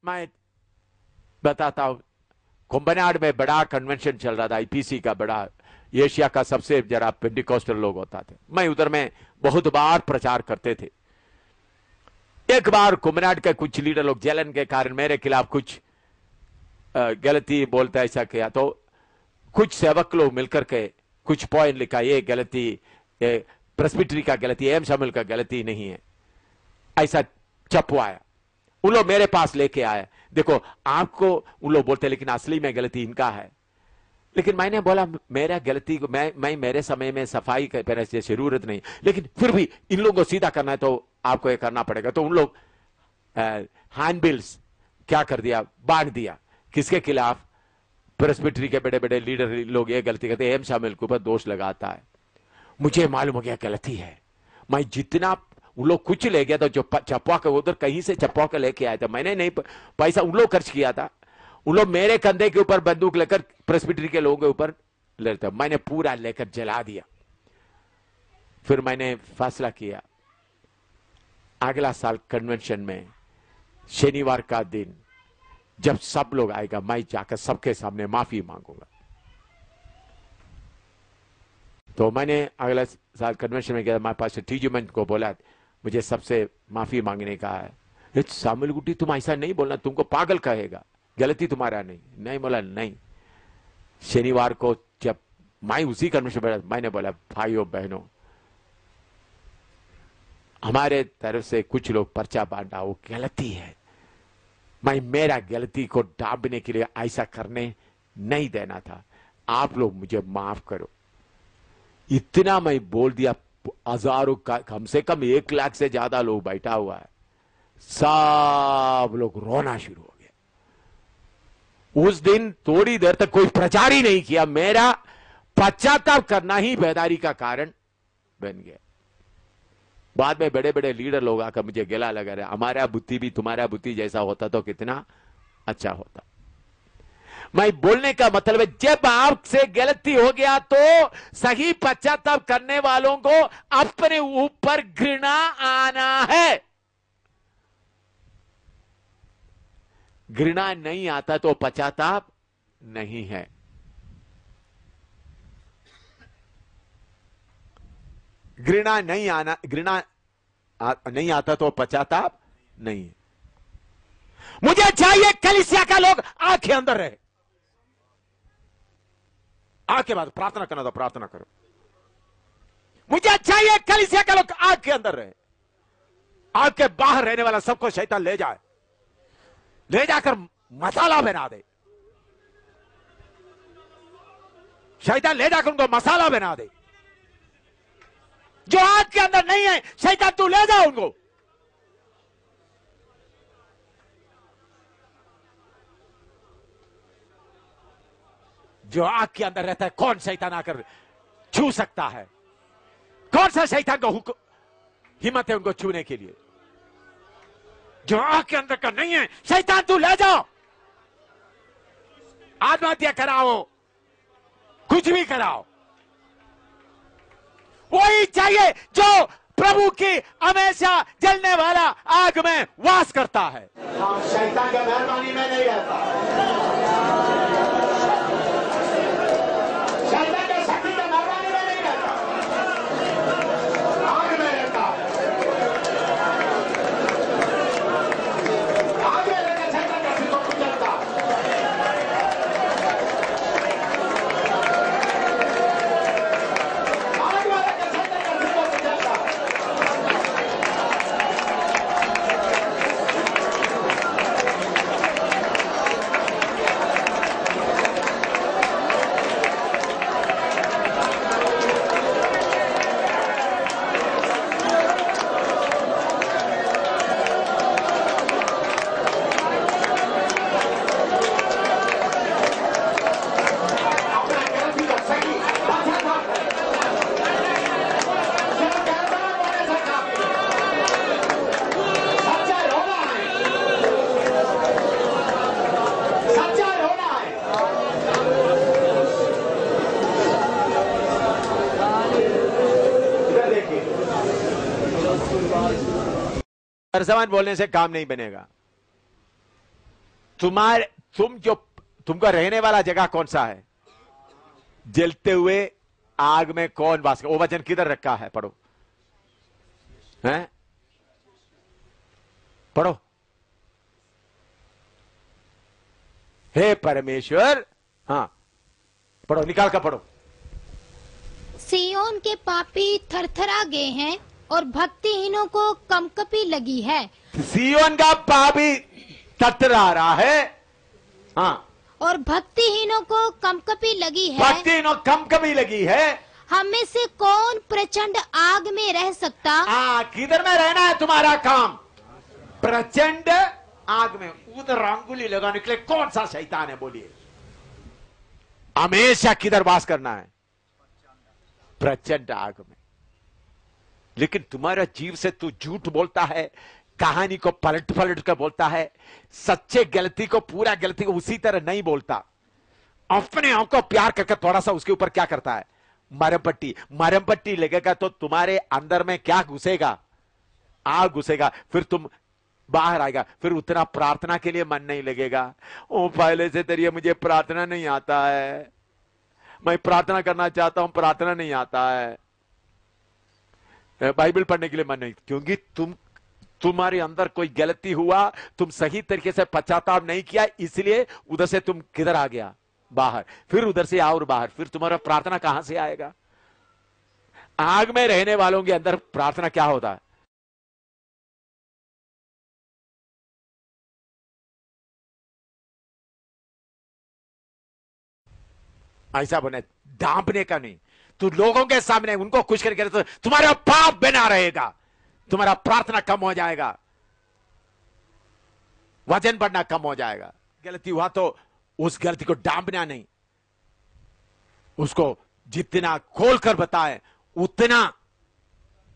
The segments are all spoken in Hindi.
मैं बताता हूं, कुंभनाड में बड़ा कन्वेंशन चल रहा था, आईपीसी का बड़ा, एशिया का सबसे जरा पेंटिकोस्टल लोग होता थे। मैं उधर में बहुत बार प्रचार करते थे। एक बार कुंभनाड के कुछ लीडर लोग जलन के कारण मेरे खिलाफ कुछ गलती बोलता ऐसा किया, तो कुछ सेवक लोग मिलकर के कुछ पॉइंट लिखा, ये गलती, ये प्रेस्बिटरी का गलती, एम शामिल का गलती नहीं है, ऐसा छपवाया। उन लोग मेरे पास लेके आए, देखो आपको उन लोग बोलते लेकिन असली में गलती इनका है। लेकिन मैंने बोला मेरा गलती को मैं मेरे समय में सफाई करने की जरूरत नहीं, लेकिन फिर भी इन लोगों को सीधा करना है तो आपको ये करना पड़ेगा। तो उन लोग हैंड बिल्स क्या कर दिया, बांट दिया। किसके खिलाफ? प्रेस्बिटरी के बड़े बड़े लीडर लोग ये गलती करते, एम शामिल के ऊपर दोष लगाता है। मुझे मालूम हो गया गलती है। मैं जितना उन लोग कुछ ले गया था, जो चपवा के उधर कहीं से चपवा के लेके आया था, मैंने नहीं पैसा उन लोग खर्च किया था। उन लोग मेरे कंधे के ऊपर बंदूक लेकर प्रेस्बिटरी के लोगों के ऊपर लेते, मैंने पूरा लेकर जला दिया। फिर मैंने फैसला किया अगला साल कन्वेंशन में शनिवार का दिन जब सब लोग आएगा, मैं जाकर सबके सामने माफी मांगूंगा। तो मैंने अगला साल कन्वेंशन में गया, मैं पास टीजूमेंट को बोला मुझे सबसे माफी मांगने का है। शामिल गुट्टी तुम ऐसा नहीं बोलना, तुमको पागल कहेगा, गलती तुम्हारा नहीं बोला नहीं। शनिवार को जब मैं उसी कन्वेंशन में मैंने बोला भाइयों बहनों, हमारे तरफ से कुछ लोग पर्चा बांटा, वो गलती है। मैं मेरा गलती को ढांपने के लिए ऐसा करने नहीं देना था, आप लोग मुझे माफ करो। इतना मैं बोल दिया, हजारों का कम से कम 1 लाख से ज्यादा लोग बैठा हुआ है, सब लोग रोना शुरू हो गया। उस दिन थोड़ी देर तक कोई प्रचार ही नहीं किया, मेरा पश्चाताप करना ही बेदारी का कारण बन गया। बाद में बड़े बड़े लीडर लोग आकर मुझे गला लगा रहे, हमारा बुद्धि भी तुम्हारा बुद्धि जैसा होता तो कितना अच्छा होता। मैं बोलने का मतलब है, जब आपसे गलती हो गया तो सही पश्चाताप करने वालों को अपने ऊपर घृणा आना है। घृणा नहीं आता तो पश्चाताप नहीं है। घृणा नहीं आता तो पश्चाताप नहीं है। मुझे चाहिए कलीसिया का लोग आंखें अंदर रहे, आंखें बाद प्रार्थना करना तो प्रार्थना करो। मुझे चाहिए कलीसिया का लोग आंख के अंदर रहे, आंख के बाहर रहने वाला सबको शैतान ले जाए, ले जाकर मसाला बना दे। शैतान ले जाकर उनको मसाला बना दे। जो आंख के अंदर नहीं है, शैतान तू ले जा उनको। जो आग के अंदर रहता है, कौन शैतान आकर छू सकता है? कौन सा शैतान को हिम्मत है उनको छूने के लिए? जो आग के अंदर का नहीं है, शैतान तू ले जाओ। आत्महत्या कराओ, कुछ भी कराओ, वही चाहिए जो प्रभु की हमेशा जलने वाला आग में वास करता है। शैतान का मेहरबानी में नहीं रहता। जबान बोलने से काम नहीं बनेगा। तुमको रहने वाला जगह कौन सा है? जलते हुए आग में कौन वास कर? वो वचन किधर रखा है? पढ़ो, हैं? पढ़ो। हे परमेश्वर, हाँ पढ़ो, निकाल कर पढ़ो। सिय्योन के पापी थरथरा गए हैं और भक्तिहीनों को कंपकपी लगी है। सिय्योन का पापी थरथरा रहा है, हाँ, और भक्तिहीनों को कंपकपी लगी है। भक्तिहीनों कंपकपी लगी है। हम में से कौन प्रचंड आग में रह सकता? किधर में रहना है तुम्हारा काम? प्रचंड आग में। उधर अंगुली लगाने के लिए कौन सा शैतान है? बोलिए। हमेशा किधर वास करना है? प्रचंड आग में। लेकिन तुम्हारा जीव से तू झूठ बोलता है, कहानी को पलट पलट कर बोलता है, सच्चे गलती को, पूरा गलती को उसी तरह नहीं बोलता। अपने आप को प्यार करके थोड़ा सा उसके ऊपर क्या करता है? मरम पट्टी लगेगा तो तुम्हारे अंदर में क्या घुसेगा? आग घुसेगा। फिर तुम बाहर आएगा, फिर उतना प्रार्थना के लिए मन नहीं लगेगा। ओ पहले से तेरी मुझे प्रार्थना नहीं आता है, मैं प्रार्थना करना चाहता हूं, प्रार्थना नहीं आता है, बाइबल पढ़ने के लिए मन नहीं, क्योंकि तुम्हारे अंदर कोई गलती हुआ, तुम सही तरीके से पश्चाताप नहीं किया, इसलिए उधर से तुम किधर आ गया? बाहर। फिर उधर से और बाहर, फिर तुम्हारा प्रार्थना कहां से आएगा? आग में रहने वालों के अंदर प्रार्थना क्या होता है? ऐसा बने, डांपने का नहीं। तू लोगों के सामने उनको खुश करके तो तुम्हारा पाप बना रहेगा, तुम्हारा प्रार्थना कम हो जाएगा, वजन बढ़ना कम हो जाएगा। गलती हुआ तो उस गलती को डांपना नहीं, उसको जितना खोलकर बताए उतना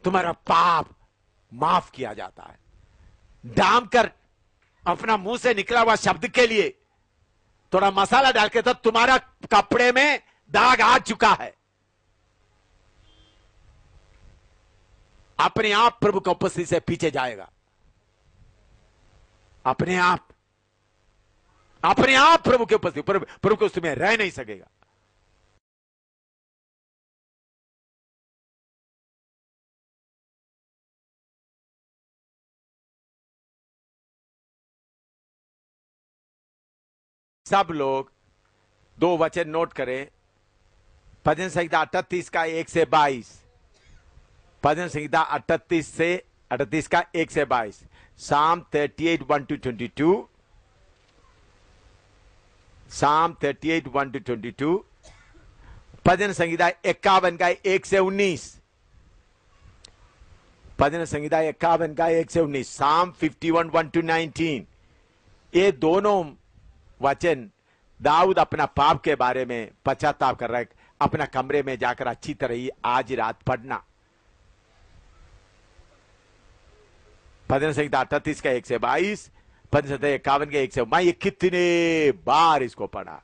तुम्हारा पाप माफ किया जाता है। डांप कर अपना मुंह से निकला हुआ शब्द के लिए थोड़ा मसाला डाल के तो तुम्हारा कपड़े में दाग आ चुका है। अपने आप प्रभु की उपस्थिति से पीछे जाएगा, अपने आप प्रभु की उपस्थिति, प्रभु की उपस्थिति में रह नहीं सकेगा। सब लोग दो वचन नोट करें। भजन संहिता 38 का 1 से 22, भजन संहिता 38 का 1 से 22, Psalm 38 1 to 22, Psalm 38 1 to 22, भजन संहिता 51 का 1 से 19, भजन संहिता 51 का 1 से 19, Psalm 51 1 to 19। ये दोनों वचन दाऊद अपना पाप के बारे में पश्चाताप कर रहा है। अपना कमरे में जाकर अच्छी तरह ही आज रात पढ़ना। भजन संहिता 38 का 1 से 22, भजन संहिता 51 के 1 से। मैं ये कितने बार इसको पढ़ा,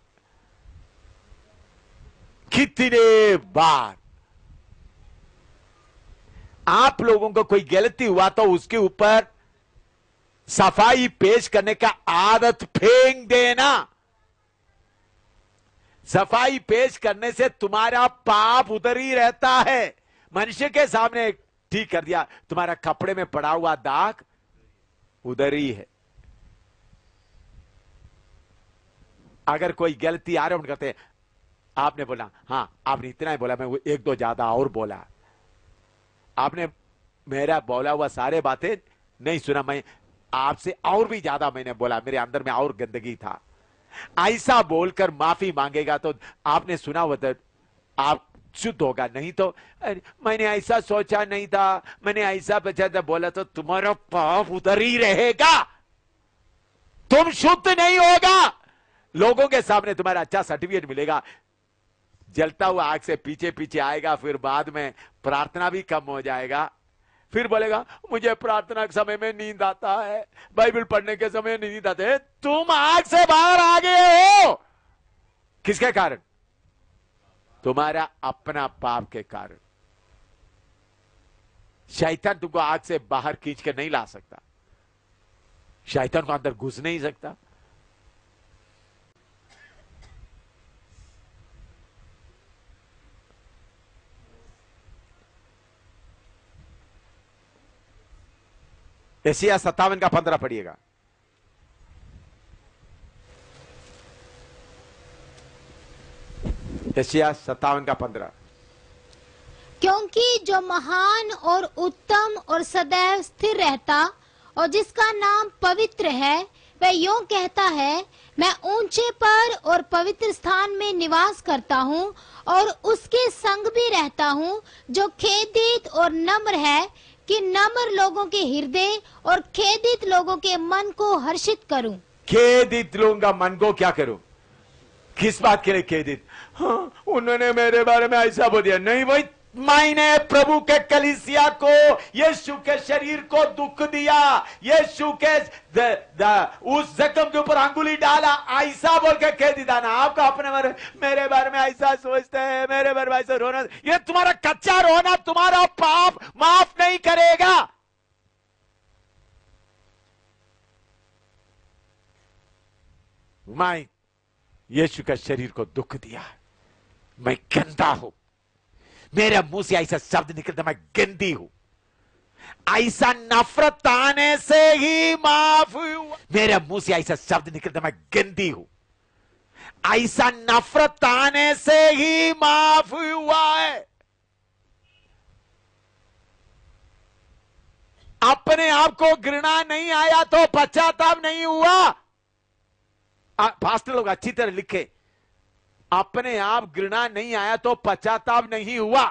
कितने बार। आप लोगों को कोई गलती हुआ तो उसके ऊपर सफाई पेश करने का आदत फेंक देना। सफाई पेश करने से तुम्हारा पाप उधर ही रहता है। मनुष्य के सामने ठीक कर दिया, तुम्हारा कपड़े में पड़ा हुआ दाग उधर ही है। अगर कोई गलती आरोप करते हैं, आपने बोला, हाँ आपने इतना ही बोला, मैं एक दो ज्यादा और बोला, आपने मेरा बोला हुआ सारे बातें नहीं सुना, मैं आपसे और भी ज्यादा मैंने बोला, मेरे अंदर में और गंदगी था, ऐसा बोलकर माफी मांगेगा तो आपने सुना हुआ तो आप शुद्ध होगा। नहीं तो मैंने ऐसा सोचा नहीं था, मैंने ऐसा बचा था बोला, तो तुम्हारा पाप उधर ही रहेगा, तुम शुद्ध नहीं होगा। लोगों के सामने तुम्हारा अच्छा सर्टिफिकेट मिलेगा, जलता हुआ आग से पीछे पीछे आएगा, फिर बाद में प्रार्थना भी कम हो जाएगा, फिर बोलेगा मुझे प्रार्थना के समय में नींद आता है, बाइबल पढ़ने के समय नींद आते है। तुम आग से बाहर आ गए हो, किसके कारण? तुम्हारा अपना पाप के कारण। शैतान तुमको आग से बाहर खींच के नहीं ला सकता, शैतान को अंदर घुस नहीं सकता। यशायाह 57 का 15 पढ़िएगा। यशायाह 57 का 15। क्योंकि जो महान और उत्तम और सदैव स्थिर रहता और जिसका नाम पवित्र है, वह यूं कहता है, मैं ऊंचे पर और पवित्र स्थान में निवास करता हूँ और उसके संग भी रहता हूँ, जो खेदित और नम्र है, कि नम्र लोगों के हृदय और खेदित लोगों के मन को हर्षित करूं। खेदित लोगों का मन को क्या करूं? किस बात के लिए खेदित? हाँ, उन्होंने मेरे बारे में ऐसा बोल दिया। नहीं भाई, मैंने प्रभु के कलीसिया को, यीशु के शरीर को दुख दिया, यीशु के उस जख्म के ऊपर अंगुली डाला, ऐसा बोल के खेदित आना। आपका अपने मेरे बारे में ऐसा सोचते हैं, मेरे बारे में ऐसा रोना, ये तुम्हारा कच्चा रोना तुम्हारा पाप माफ नहीं करेगा। मैं यीशु के शरीर को दुख दिया, मैं गंदा हूं, मेरे मुंह से ऐसा शब्द निकलता, मैं गंदी हूं, ऐसा नफरत आने से ही माफ हुआ। मेरे मुंह से ऐसा शब्द निकलता, मैं गंदी हूं, ऐसा नफरत आने से ही माफ हुआ है। अपने आप को घृणा नहीं आया तो पश्चाताप नहीं हुआ। पास्टर लोग अच्छी तरह लिखे, अपने आप घृणा नहीं आया तो पश्चाताप नहीं हुआ।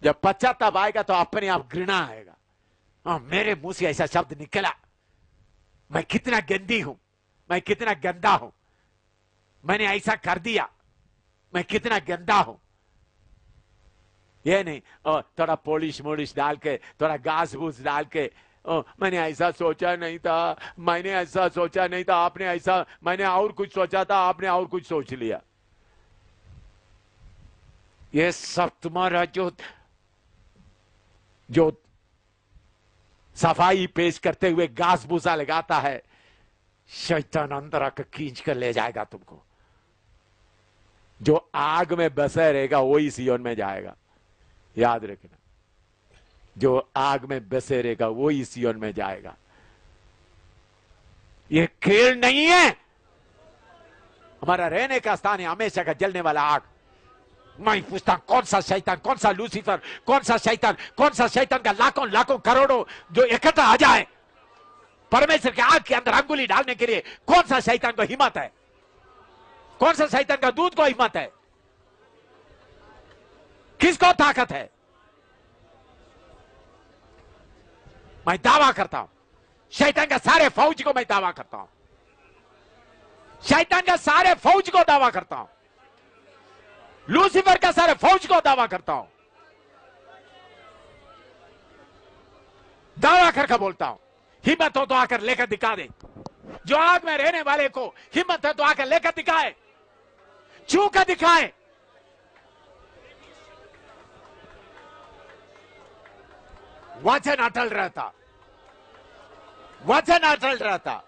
जब पश्चाताप आएगा तो अपने आप घृणा आएगा। मेरे मुंह से ऐसा शब्द निकला, मैं कितना गंदी हूं, मैं कितना गंदा हूं, मैंने ऐसा कर दिया, मैं कितना गंदा हूं। ये नहीं थोड़ा पॉलिश मोलिश डाल के, थोड़ा घास भूस डाल के, मैंने ऐसा सोचा नहीं था, मैंने ऐसा सोचा नहीं था, आपने ऐसा, मैंने और कुछ सोचा था, आपने और कुछ सोच लिया। ये सब तुम्हारा जो सफाई पेश करते हुए घास भूसा लगाता है, शैतान अंदर आकर खींच कर ले जाएगा तुमको। जो आग में बसे रहेगा वही सियोन में जाएगा, याद रखना। जो आग में बसे रहेगा वही सियोन में जाएगा। ये खेल नहीं है, हमारा रहने का स्थान है हमेशा का जलने वाला आग। मैं पूछता कौन सा शैतान, कौन सा लूसीफर, कौन सा शैतान का लाखों लाखों करोड़ों जो इकट्ठा आ जाए परमेश्वर के आग के अंदर अंगुली डालने के लिए, कौन सा शैतान को हिम्मत है? कौन सा शैतान का दूध को हिम्मत है? किसको ताकत है? मैं दावा करता हूं, शैतान का सारे फौज को मैं दावा करता हूं, शैतान का सारे फौज को दावा करता हूं, लूसीफर का सारे फौज को दावा करता हूं, दावा करके बोलता हूं। हिम्मत हो तो आकर लेकर दिखा दे। जो आग में रहने वाले को हिम्मत है तो आकर लेकर दिखाए, छू कर दिखाए। वचन अटल रहता, वचन अटल रहता।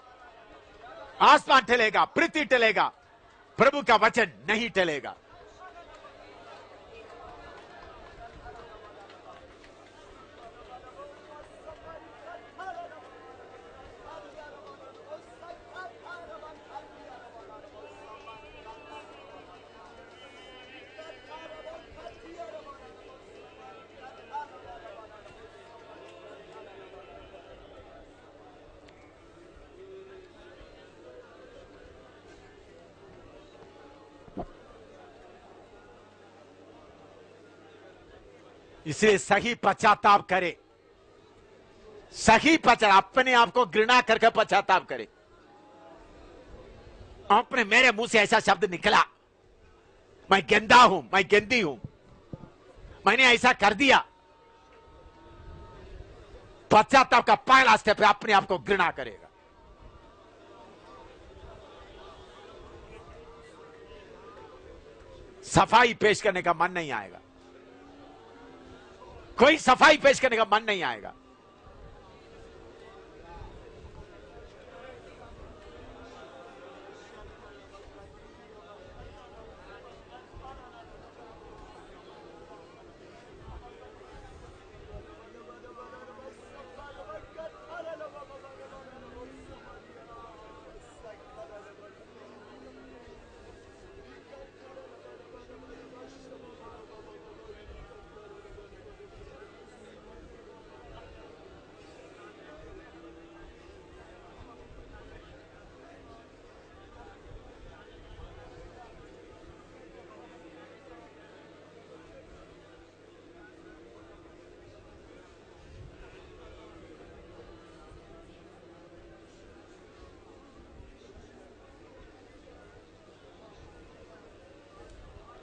आसमान टलेगा, पृथ्वी टलेगा, प्रभु का वचन नहीं टलेगा। इसलिए सही पश्चाताप करे, सही पश्चाताप, अपने आप को घृणा करके पश्चाताप करे। अपने मेरे मुंह से ऐसा शब्द निकला, मैं गंदा हूं, मैं गंदी हूं, मैंने ऐसा कर दिया। पश्चाताप का पहला स्टेप है अपने आप को घृणा करेगा। सफाई पेश करने का मन नहीं आएगा, कोई सफाई पेश करने का मन नहीं आएगा।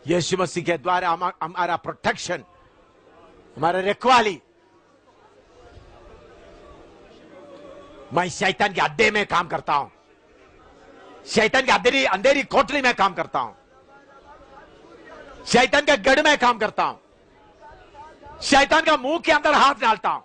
यीशु मसीह के द्वारा हमारा प्रोटेक्शन, हमारा रखवाली। मैं शैतान के अड्डे में काम करता हूं, शैतान के अंधेरी कोठरी में काम करता हूं, शैतान के गढ़ में काम करता हूं, शैतान का मुंह के अंदर हाथ डालता हूं।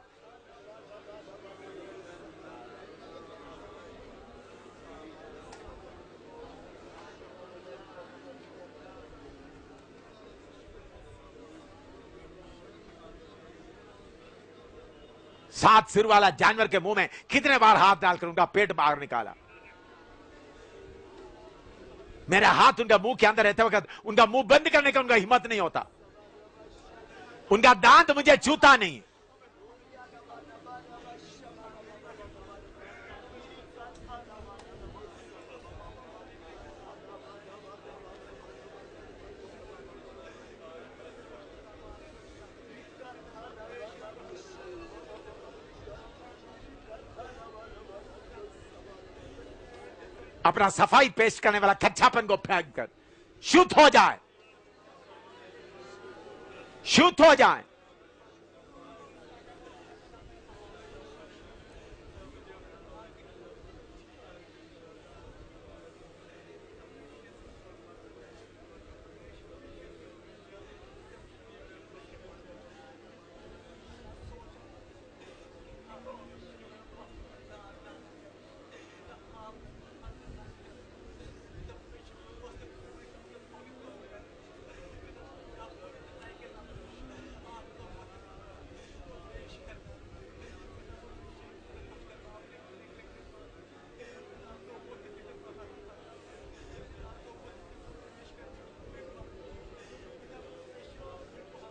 सात सिर वाला जानवर के मुंह में कितने बार हाथ डालकर उनका पेट बाहर निकाला। मेरा हाथ उनका मुंह के अंदर रहते वक्त उनका मुंह बंद करने का उनका हिम्मत नहीं होता, उनका दांत मुझे छूता नहीं। अपना सफाई पेश करने वाला कच्चापन को फेंक कर शुद्ध हो जाए, शुद्ध हो जाए।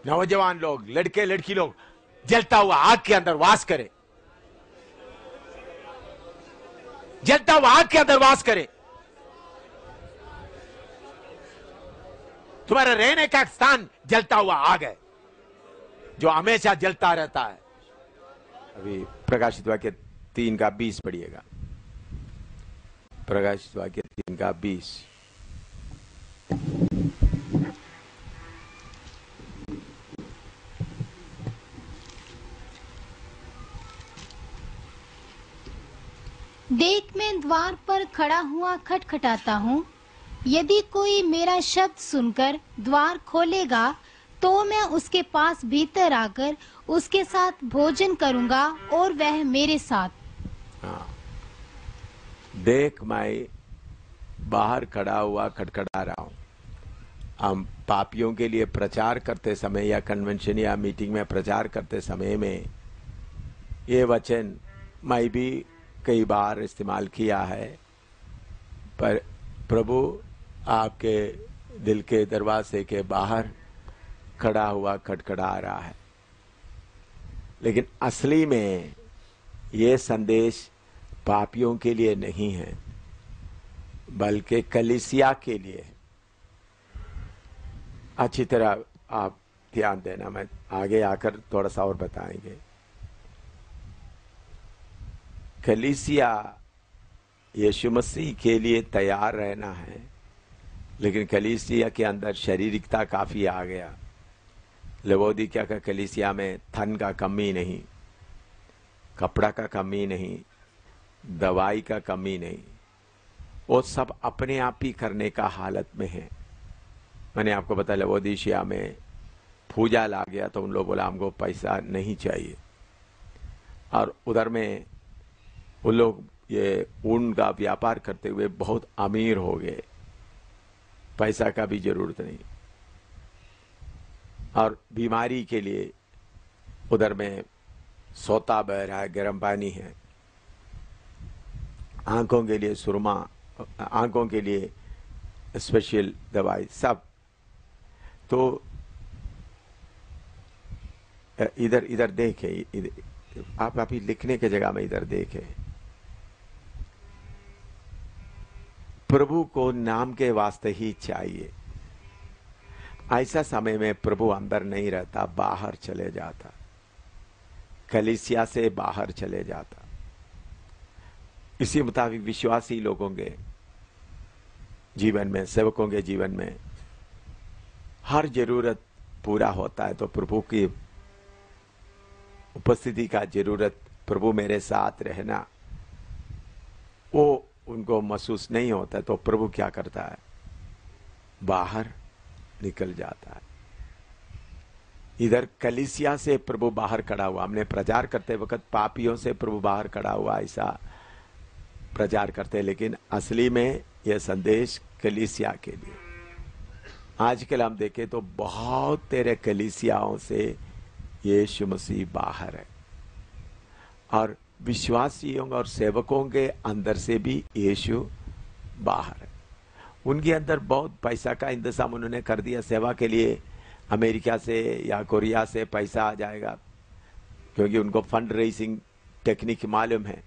नौजवान लोग, लड़के लड़की लोग जलता हुआ आग के अंदर वास करें, जलता हुआ आग के अंदर वास करें। तुम्हारा रहने का स्थान जलता हुआ आग है जो हमेशा जलता रहता है। अभी प्रकाशित वाक्य 3:20 पढ़िएगा। प्रकाशित वाक्य 3:20। देख, मैं द्वार पर खड़ा हुआ खटखटाता हूँ। यदि कोई मेरा शब्द सुनकर द्वार खोलेगा तो मैं उसके पास भीतर आकर उसके साथ भोजन करूंगा और वह मेरे साथ। हाँ। देख, मैं बाहर खड़ा हुआ खटखटा रहा हूं। हम पापियों के लिए प्रचार करते समय या कन्वेंशन या मीटिंग में प्रचार करते समय में ये वचन मैं भी कई बार इस्तेमाल किया है, पर प्रभु आपके दिल के दरवाजे के बाहर खड़ा हुआ खटखटा रहा है। लेकिन असली में ये संदेश पापियों के लिए नहीं है, बल्कि कलीसिया के लिए। अच्छी तरह आप ध्यान देना, मैं आगे आकर थोड़ा सा और बताएंगे। कलीसिया यीशु मसीह के लिए तैयार रहना है, लेकिन कलीसिया के अंदर शारीरिकता काफी आ गया। लवोदिकिया का कलीसिया में धन का कमी नहीं, कपड़ा का कमी नहीं, दवाई का कमी नहीं, वो सब अपने आप ही करने का हालत में है। मैंने आपको बताया लवोदिकिया में पूजा ला गया तो उन लोग बोला हमको पैसा नहीं चाहिए, और उधर में वो लोग ये ऊन का व्यापार करते हुए बहुत अमीर हो गए, पैसा का भी जरूरत नहीं। और बीमारी के लिए उधर में सोता बह रहा है, गर्म पानी है, आंखों के लिए सुरमा, आंखों के लिए स्पेशल दवाई, सब। तो इधर इधर देखें, आप अभी लिखने की जगह में इधर देखें। प्रभु को नाम के वास्ते ही चाहिए। ऐसा समय में प्रभु अंदर नहीं रहता, बाहर चले जाता, कलीसिया से बाहर चले जाता। इसी मुताबिक विश्वासी लोगों के जीवन में, सेवकों के जीवन में हर जरूरत पूरा होता है तो प्रभु की उपस्थिति का जरूरत, प्रभु मेरे साथ रहना, वो उनको महसूस नहीं होता तो प्रभु क्या करता है, बाहर निकल जाता है। इधर कलीसिया से प्रभु बाहर खड़ा हुआ, हमने प्रचार करते वक्त पापियों से प्रभु बाहर खड़ा हुआ ऐसा प्रचार करते, लेकिन असली में यह संदेश कलीसिया के लिए। आजकल हम देखें तो बहुत तेरे कलीसियाओं से यीशु मसीह बाहर है, और विश्वासियों और सेवकों के अंदर से भी यीशु बाहर है। उनके अंदर बहुत पैसा का इंतजाम उन्होंने कर दिया सेवा के लिए, अमेरिका से या कोरिया से पैसा आ जाएगा, क्योंकि उनको फंड रेजिंग टेक्निक मालूम है,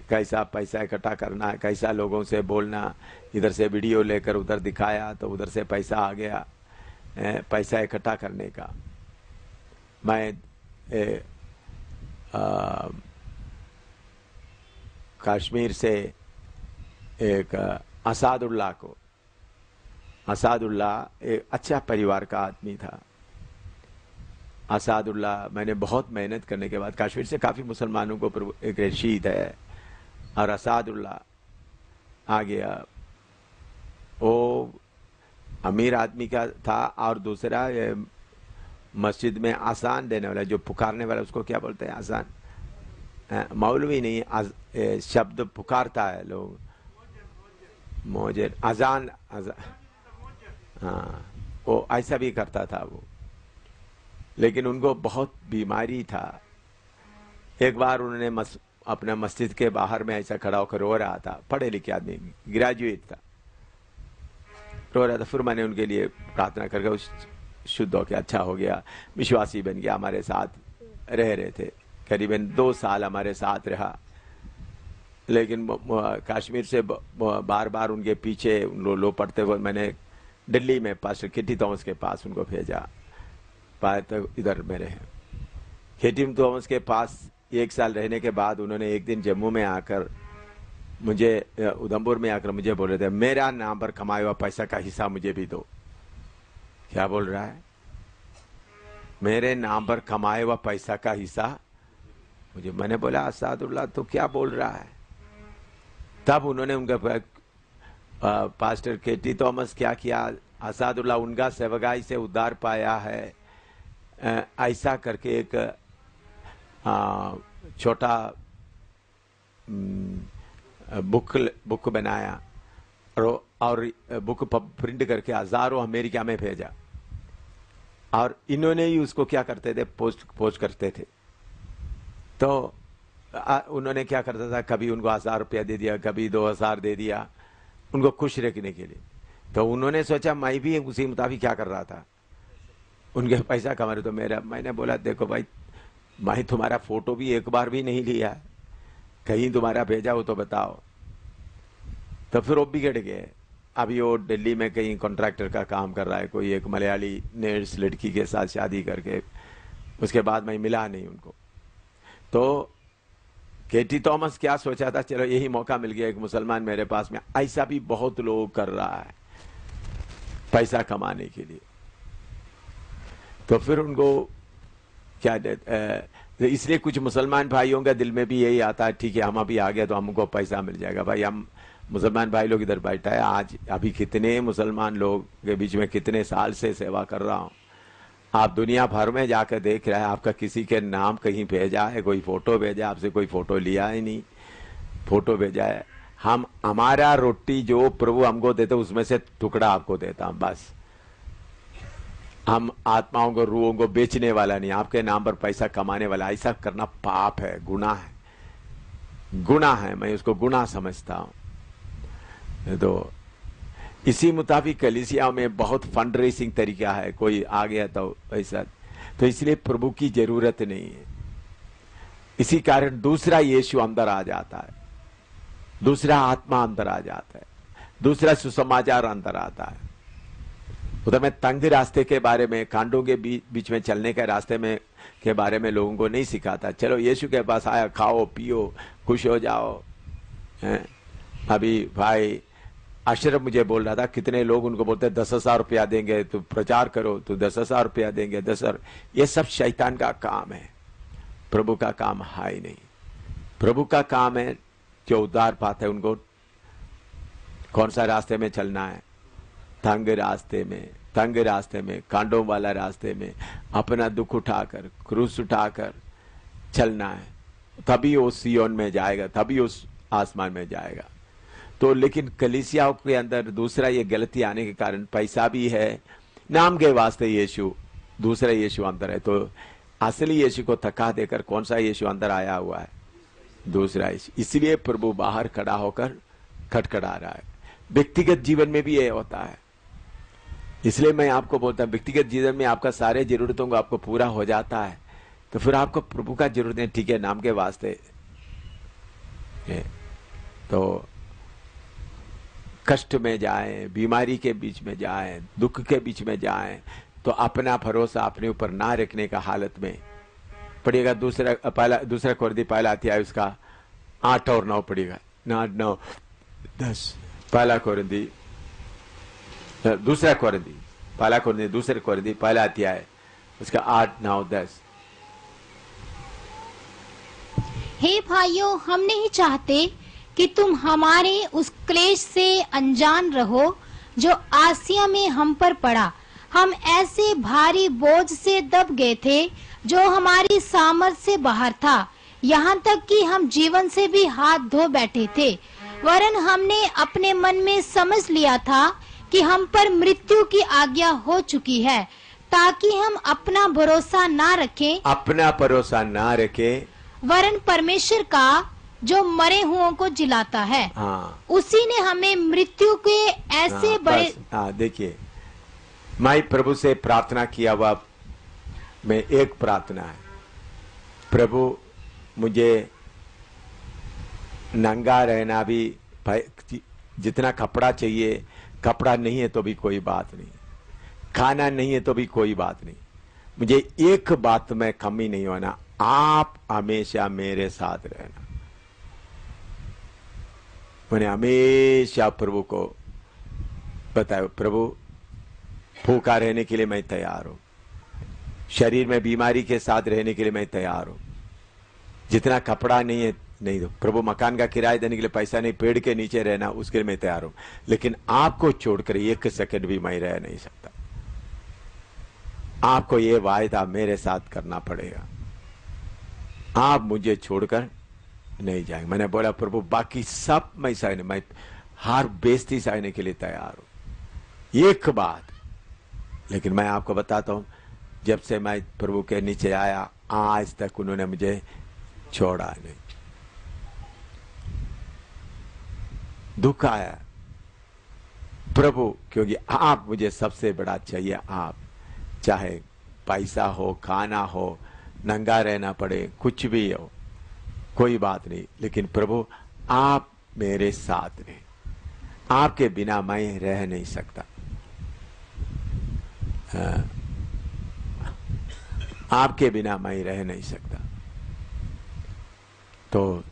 कैसा पैसा इकट्ठा करना है, कैसा लोगों से बोलना, इधर से वीडियो लेकर उधर दिखाया तो उधर से पैसा आ गया, पैसा इकट्ठा करने का। मैं कश्मीर से एक असादुल्ला एक अच्छा परिवार का आदमी था। असादुल्ला, मैंने बहुत मेहनत करने के बाद कश्मीर से काफ़ी मुसलमानों को एक रशीद है, और असादुल्ला आ गया। वो अमीर आदमी का था, और दूसरा ये मस्जिद में आसान देने वाला, जो पुकारने वाला, उसको क्या बोलते हैं, आसान, मौलवी नहीं, शब्द पुकारता है लोग, मोजर, अजान, हाँ, वो ऐसा भी करता था वो। लेकिन उनको बहुत बीमारी था। एक बार उन्होंने अपना मस्जिद के बाहर में ऐसा खड़ा होकर रो रहा था, पढ़े लिखे आदमी, ग्रेजुएट था, रो रहा था। फिर मैंने उनके लिए प्रार्थना करके उस शुद्ध हो गया, अच्छा हो गया, विश्वासी बन गया, हमारे साथ रह रहे थे, करीबन 2 साल हमारे साथ रहा। लेकिन कश्मीर से बार बार उनके पीछे लो पढ़ते हुए मैंने दिल्ली में पास्टर केटी थॉमस के पास उनको भेजा, पाए तो इधर में रहे। केटी थॉमस के पास 1 साल रहने के बाद उन्होंने एक दिन जम्मू में आकर मुझे, उधमपुर में आकर मुझे बोल रहे थे, मेरा नाम पर कमाया हुआ पैसा का हिस्सा मुझे भी दो। क्या बोल रहा है, मेरे नाम पर कमाए हुआ पैसा का हिस्सा मुझे। मैंने बोला, असादुल्ला तो क्या बोल रहा है? तब उन्होंने उनका पास्टर केटी थॉमस क्या किया, असादुल्ला उनका सेवकाई से उद्धार पाया है, ऐसा करके एक छोटा बुक बनाया, और बुक प्रिंट करके हजारों अमेरिका में भेजा, और इन्होंने ही उसको क्या करते थे, पोस्ट करते थे। तो उन्होंने क्या करता था, कभी उनको 1000 रुपया दे दिया, कभी 2000 दे दिया, उनको खुश रखने के लिए। तो उन्होंने सोचा मैं भी उसी मुताबिक क्या कर रहा था, उनके पैसा कमा रहे। तो मैंने बोला, देखो भाई, मैं तुम्हारा फोटो भी एक बार भी नहीं लिया, कहीं तुम्हारा भेजा हो तो बताओ। तो फिर वो बिगड़ गए। अभी वो दिल्ली में कहीं कॉन्ट्रैक्टर का काम कर रहा है, कोई एक मलयाली नर्स लड़की के साथ शादी करके, उसके बाद मैं मिला नहीं उनको। तो केटी थॉमस क्या सोचा था, चलो यही मौका मिल गया, एक मुसलमान मेरे पास में। ऐसा भी बहुत लोग कर रहा है पैसा कमाने के लिए। तो फिर उनको क्या इसलिए कुछ मुसलमान भाइयों का दिल में भी यही आता है, ठीक है हम अभी आ गए तो हमको पैसा मिल जाएगा। भाई, हम मुसलमान भाई लोग इधर बैठा है, आज अभी कितने मुसलमान लोग के बीच में कितने साल से सेवा कर रहा हूं। आप दुनिया भर में जाकर देख रहे हैं, आपका किसी के नाम कहीं भेजा है, कोई फोटो भेजा, आपसे कोई फोटो लिया ही नहीं, फोटो भेजा है। हम हमारा रोटी जो प्रभु हमको देते उसमें से टुकड़ा आपको देता हूं, बस। हम आत्माओं को, रूहों को बेचने वाला नहीं, आपके नाम पर पैसा कमाने वाला। ऐसा करना पाप है, गुनाह है, गुनाह है, मैं उसको गुनाह समझता हूं। तो इसी मुताबिक कलीसिया में बहुत फंड रेसिंग तरीका है, कोई आ गया तो ऐसा, तो इसलिए प्रभु की जरूरत नहीं है। इसी कारण दूसरा यीशु अंदर आ जाता है, दूसरा आत्मा अंदर आ जाता है, दूसरा सुसमाचार अंदर आता है। उधर में तंग रास्ते के बारे में, कांडों के बीच में चलने के रास्ते में के बारे में लोगों को नहीं सिखाता। चलो यीशु के पास आया, खाओ पियो खुश हो जाओ। अभी भाई अशरफ मुझे बोल रहा था कितने लोग उनको बोलते हैं 10,000 रुपया देंगे तो प्रचार करो, तो 10,000 रुपया देंगे, 10,000। ये सब शैतान का काम है, प्रभु का काम है ही नहीं। प्रभु का काम है जो उद्धार पाते हैं उनको कौन सा रास्ते में चलना है, तंग रास्ते में कांडों वाला रास्ते में अपना दुख उठाकर, क्रूस उठाकर चलना है, तभी वो सियोन में जाएगा, तभी उस आसमान में जाएगा। तो लेकिन कलीसियाओं के अंदर दूसरा ये गलती आने के कारण पैसा भी है, नाम के वास्ते यीशु, दूसरा यीशु अंदर है, तो असली यीशु को थका देकर कौन सा यीशु अंदर आया हुआ है, दूसरा यीशु। इसलिए प्रभु बाहर खड़ा होकर खटखटा रहा है। व्यक्तिगत जीवन में भी ये होता है। इसलिए मैं आपको बोलता हूं व्यक्तिगत जीवन में आपका सारे जरूरतों को आपको पूरा हो जाता है, तो फिर आपको प्रभु का जरूरत है, ठीक है, नाम के वास्ते। तो कष्ट में जाए, बीमारी के बीच में जाए, दुख के बीच में जाए, तो अपना भरोसा अपने ऊपर ना रखने का हालत में पड़ेगा। दूसरा कोरिन्थी पहला अध्याय उसका 8 और 9 पड़ेगा, 8, 9, 10। पहला कोरिन्थी दूसरा कोरिन्थी पहला अध्याय उसका 8, 9, 10। हे भाइयों, हम नहीं चाहते कि तुम हमारे उस क्लेश से अनजान रहो जो आसिया में हम पर पड़ा। हम ऐसे भारी बोझ से दब गए थे जो हमारी सामर्थ से बाहर था, यहाँ तक कि हम जीवन से भी हाथ धो बैठे थे। वरन हमने अपने मन में समझ लिया था कि हम पर मृत्यु की आज्ञा हो चुकी है, ताकि हम अपना भरोसा ना रखें, वरन परमेश्वर का जो मरे हुओं को जिलाता है। हाँ, उसी ने हमें मृत्यु के ऐसे बड़े। देखिए, मैं प्रभु से प्रार्थना किया हुआ में एक प्रार्थना है, प्रभु मुझे नंगा रहना भी, जितना कपड़ा चाहिए, कपड़ा नहीं है तो भी कोई बात नहीं, खाना नहीं है तो भी कोई बात नहीं, मुझे एक बात में कमी नहीं होना, आप हमेशा मेरे साथ रहना। मैंने हमेशा प्रभु को बताया, प्रभु भूखा रहने के लिए मैं तैयार हूं, शरीर में बीमारी के साथ रहने के लिए मैं तैयार हूं, जितना कपड़ा नहीं है नहीं दो, प्रभु मकान का किराया देने के लिए पैसा नहीं, पेड़ के नीचे रहना उसके लिए मैं तैयार हूं, लेकिन आपको छोड़कर एक सेकंड भी मैं रह नहीं सकता। आपको ये वायदा मेरे साथ करना पड़ेगा, आप मुझे छोड़कर नहीं जाएंगे। मैंने बोला प्रभु बाकी सब मैं सहने, मैं हर बेइज्जती सहने के लिए तैयार हूं, एक बात। लेकिन मैं आपको बताता हूं, जब से मैं प्रभु के नीचे आया आज तक उन्होंने मुझे छोड़ा नहीं। दुख आया प्रभु, क्योंकि आप मुझे सबसे बड़ा चाहिए। आप चाहे पैसा हो, खाना हो, नंगा रहना पड़े, कुछ भी हो, कोई बात नहीं, लेकिन प्रभु आप मेरे साथ रहे, आपके बिना मैं रह नहीं सकता। आपके बिना मैं रह नहीं सकता। तो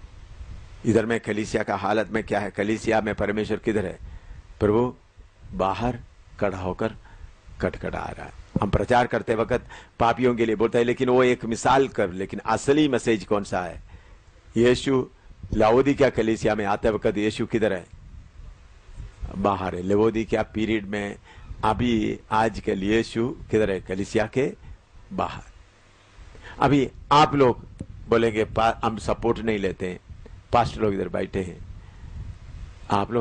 इधर में कलीसिया का हालत में क्या है, कलीसिया में परमेश्वर किधर है, प्रभु बाहर खड़ा होकर खटखटा रहा है। हम प्रचार करते वक्त पापियों के लिए बोलते हैं, लेकिन वो एक मिसाल कर, लेकिन असली मैसेज कौन सा है? यीशु लाओदिकिया कलीसिया में आते वक्त यीशु किधर है? बाहर है। लाओदिकिया पीरियड में अभी आजकल यीशु किधर है? कलीसिया के बाहर। अभी आप लोग बोलेंगे हम सपोर्ट नहीं लेते हैं, पास्टर लोग इधर बैठे हैं, आप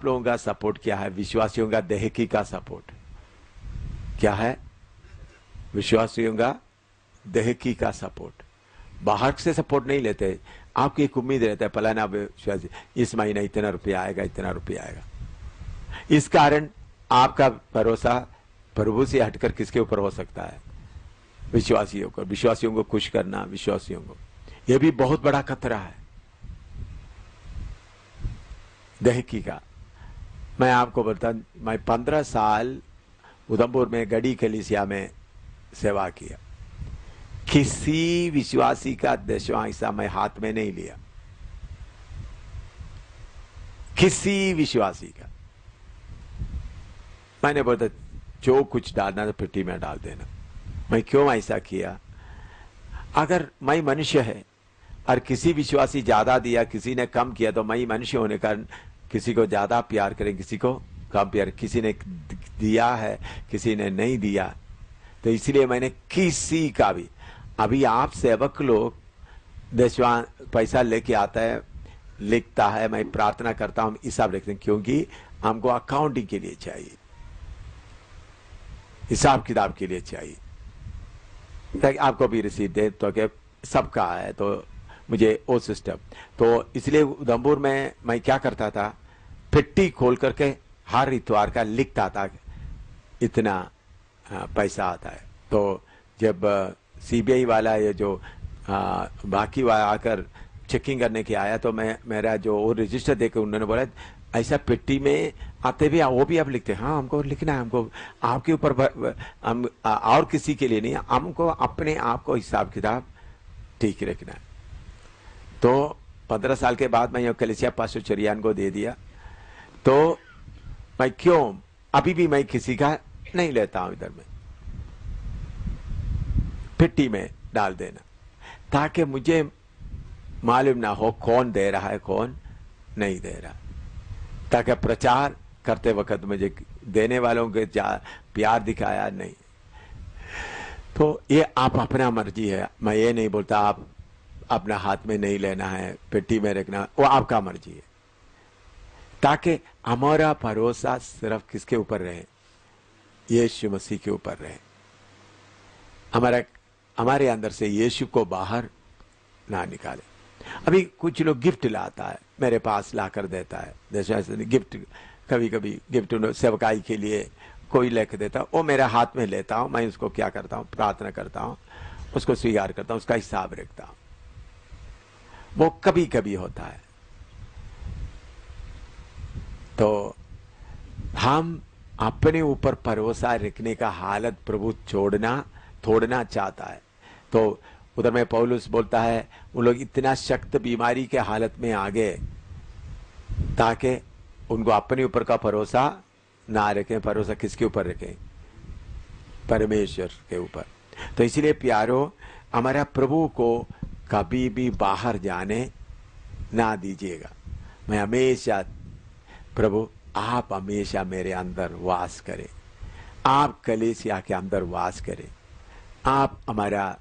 लोगों का सपोर्ट क्या है? विश्वासियों का देहकी का सपोर्ट क्या है? विश्वासियों का देहकी का सपोर्ट, बाहर से सपोर्ट नहीं लेते। आपकी एक उम्मीद रहता है फलाना विश्वासी इस महीने इतना रुपया आएगा, इतना रुपया आएगा। इस कारण आपका भरोसा प्रभु से हटकर किसके ऊपर हो सकता है? विश्वासियों को। विश्वासियों को खुश करना, विश्वासियों को, यह भी बहुत बड़ा खतरा है दहकी का। मैं आपको बता, मैं 15 साल उधमपुर में गढ़ी कलीसिया में सेवा किया, किसी विश्वासी का 10वां हिस्सा मैं हाथ में नहीं लिया, किसी विश्वासी का। मैंने बोला जो कुछ डालना तो पेटी में डाल देना। मैं क्यों ऐसा किया? अगर मैं मनुष्य है और किसी विश्वासी ज्यादा दिया, किसी ने कम किया, तो मैं मनुष्य होने का किसी को ज्यादा प्यार करें, किसी को कम प्यार। किसी ने दिया है, किसी ने नहीं दिया, तो इसलिए मैंने किसी का भी। अभी आप सेवक लोग देशवान पैसा लेके आता है, लिखता है, मैं प्रार्थना करता हूं, हिसाब लिखते हैं, क्योंकि हमको अकाउंटिंग के लिए चाहिए, हिसाब किताब के लिए चाहिए, ताकि आपको भी रिसीव दे, तो कि सबका है, तो मुझे वो सिस्टम। तो इसलिए उधमपुर में मैं क्या करता था, पेटी खोल करके हर इतवार का लिखता था इतना पैसा आता है। तो जब सीबीआई वाला ये जो बाकी वाला आकर चेकिंग करने के आया, तो मैं मेरा जो वो रजिस्टर देकर उन्होंने बोला ऐसा पेटी में आते भी वो भी आप लिखते हैं। हाँ, हमको लिखना है, हमको आपके ऊपर हम और किसी के लिए नहीं, हमको अपने आप को हिसाब किताब ठीक रखना है। तो 15 साल के बाद मैं कलिसिया पास्टर चरियान को दे दिया। तो मैं क्यों अभी भी मैं किसी का नहीं लेता हूं, इधर में पेटी में डाल देना, ताकि मुझे मालूम ना हो कौन दे रहा है कौन नहीं दे रहा, ताकि प्रचार करते वक्त मुझे देने वालों के प्यार दिखाया नहीं। तो ये आप अपना मर्जी है, मैं ये नहीं बोलता आप अपना हाथ में नहीं लेना है, पेटी में रखना, वो आपका मर्जी है, ताकि हमारा भरोसा सिर्फ किसके ऊपर रहे, यीशु मसीह के ऊपर रहे। हमारे अंदर से यीशु को बाहर ना निकाले। अभी कुछ लोग गिफ्ट लाता है, मेरे पास लाकर देता है, जैसे गिफ्ट, कभी कभी गिफ्ट सेवकाई के लिए कोई लेकर देता, वो मेरे हाथ में लेता हूं, मैं उसको क्या करता हूं, प्रार्थना करता हूं, उसको स्वीकार करता हूं, उसका हिसाब रखता हूं। वो कभी कभी होता है। तो हम अपने ऊपर भरोसा रखने का हालत प्रभु छोड़ना चाहता है। तो उधर में पौलुस बोलता है उन लोग इतना सख्त बीमारी के हालत में आ गए ताकि उनको अपने ऊपर का भरोसा ना रखें। भरोसा किसके ऊपर रखें? परमेश्वर के ऊपर। तो इसलिए प्यारो, हमारा प्रभु को कभी भी बाहर जाने ना दीजिएगा। मैं हमेशा, प्रभु आप हमेशा मेरे अंदर वास करें, आप कलीसिया के अंदर वास करें, आप हमारा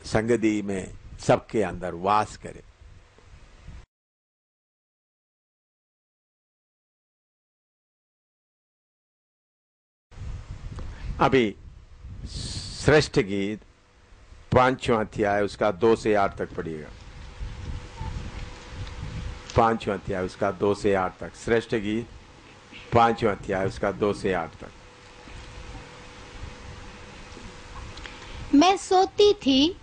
संगति में सबके अंदर वास करें। अभी श्रेष्ठ गीत 5वां अध्याय उसका 2 से 8 तक पढ़िएगा। 5वां अध्याय उसका 2 से 8 तक। श्रेष्ठ गीत 5वां अध्याय उसका 2 से 8 तक। मैं सोती थी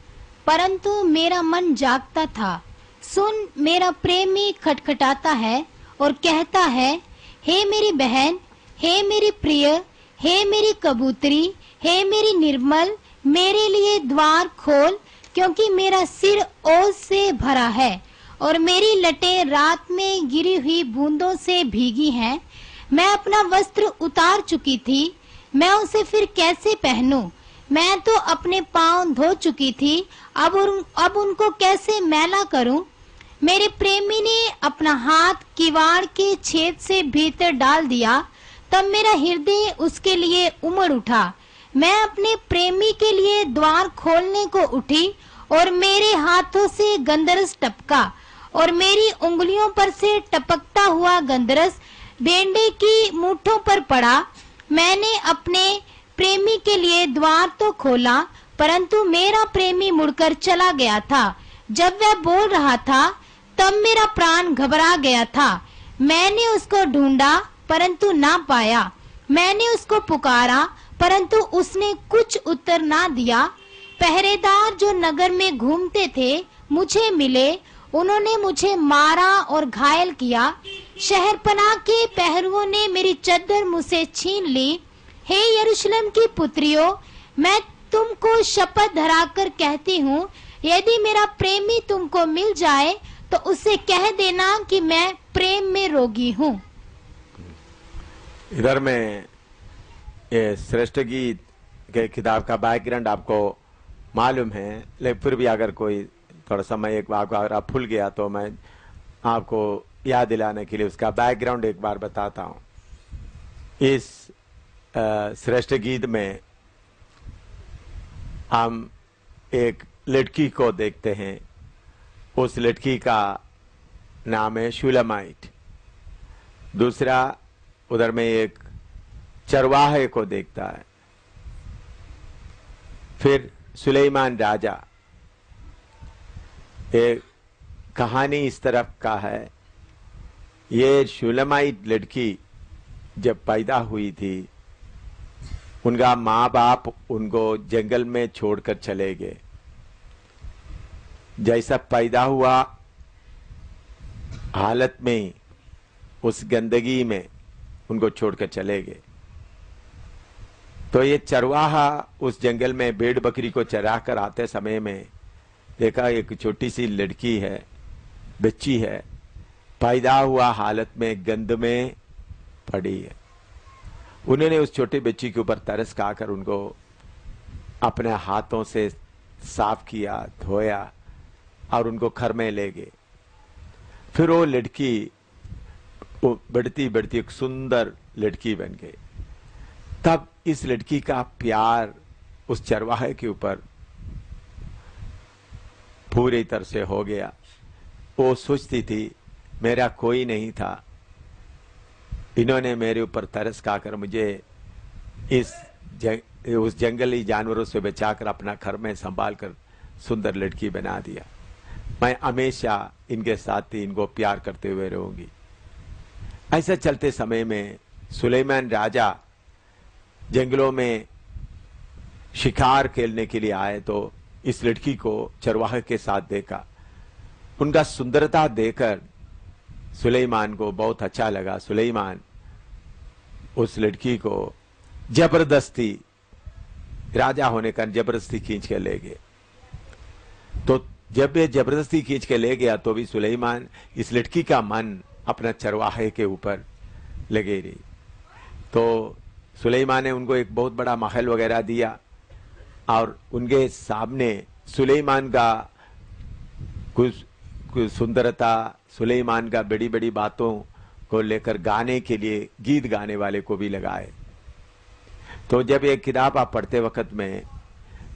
परंतु मेरा मन जागता था। सुन, मेरा प्रेमी खटखटाता है और कहता है, हे मेरी बहन, हे मेरी प्रिय, हे मेरी कबूतरी, हे मेरी निर्मल, मेरे लिए द्वार खोल, क्योंकि मेरा सिर ओस से भरा है और मेरी लटें रात में गिरी हुई बूंदों से भीगी हैं। मैं अपना वस्त्र उतार चुकी थी, मैं उसे फिर कैसे पहनूं? मैं तो अपने पांव धो चुकी थी, अब उनको कैसे मैला करूं? मेरे प्रेमी ने अपना हाथ किवाड़ के छेद से भीतर डाल दिया, तब मेरा हृदय उसके लिए उमड़ उठा। मैं अपने प्रेमी के लिए द्वार खोलने को उठी और मेरे हाथों से गंधरस टपका और मेरी उंगलियों पर से टपकता हुआ गंधरस बेंडे की मूठों पर पड़ा। मैंने अपने प्रेमी के लिए द्वार तो खोला, परंतु मेरा प्रेमी मुड़कर चला गया था। जब वह बोल रहा था तब मेरा प्राण घबरा गया था। मैंने उसको ढूंढा परंतु ना पाया। मैंने उसको पुकारा परंतु उसने कुछ उत्तर ना दिया। पहरेदार जो नगर में घूमते थे मुझे मिले, उन्होंने मुझे मारा और घायल किया। शहरपनाह के पहरुओं ने मेरी चद्दर मुझसे छीन ली। हे यरूशलेम की पुत्रियों, मैं तुमको शपथ धराकर कहती हूँ, यदि मेरा प्रेमी तुमको मिल जाए तो उसे कह देना कि मैं प्रेम में रोगी हूँ। इधर में ये श्रेष्ठ गीत के किताब का बैकग्राउंड आपको मालूम है, लेकिन फिर भी अगर कोई थोड़ा समय एक बार अगर आप भूल गया तो मैं आपको याद दिलाने के लिए उसका बैकग्राउंड एक बार बताता हूँ। इस श्रेष्ठ गीत में हम एक लड़की को देखते हैं। उस लड़की का नाम है शूलमाइट। दूसरा उधर में एक चरवाहे को देखता है। फिर सुलेमान राजा। एक कहानी इस तरफ का है, ये शूलमाइट लड़की जब पैदा हुई थी, उनका माँ बाप उनको जंगल में छोड़कर चले गए। जैसा पैदा हुआ हालत में उस गंदगी में उनको छोड़कर चले गए। तो ये चरवाहा उस जंगल में भेड़ बकरी को चरा कर आते समय में देखा एक छोटी सी लड़की है, बच्ची है, पैदा हुआ हालत में गंद में पड़ी है। उन्होंने उस छोटी बच्ची के ऊपर तरस खाकर उनको अपने हाथों से साफ किया, धोया और उनको घर में ले गए। फिर वो लड़की बढ़ती बढ़ती एक सुंदर लड़की बन गई। तब इस लड़की का प्यार उस चरवाहे के ऊपर पूरी तरह से हो गया। वो सोचती थी मेरा कोई नहीं था, इन्होंने मेरे ऊपर तरस खाकर मुझे उस जंगली जानवरों से बचाकर अपना घर में संभाल कर सुंदर लड़की बना दिया। मैं हमेशा इनके साथ ही इनको प्यार करते हुए रहूंगी। ऐसा चलते समय में सुलेमान राजा जंगलों में शिकार खेलने के लिए आए तो इस लड़की को चरवाहे के साथ देखा। उनका सुंदरता देखकर सुलेमान को बहुत अच्छा लगा। सुलेमान उस लड़की को जबरदस्ती, राजा होने का जबरदस्ती खींच के ले गए। तो जब ये जबरदस्ती खींच के ले गया तो भी सुलेमान इस लड़की का मन अपना चरवाहे के ऊपर लगे रही। तो सुलेमान ने उनको एक बहुत बड़ा महल वगैरह दिया और उनके सामने सुलेमान का कुछ सुंदरता, सुलेमान का बड़ी बड़ी बातों को लेकर गाने के लिए गीत गाने वाले को भी लगाए। तो जब एक किताब आप पढ़ते वक्त में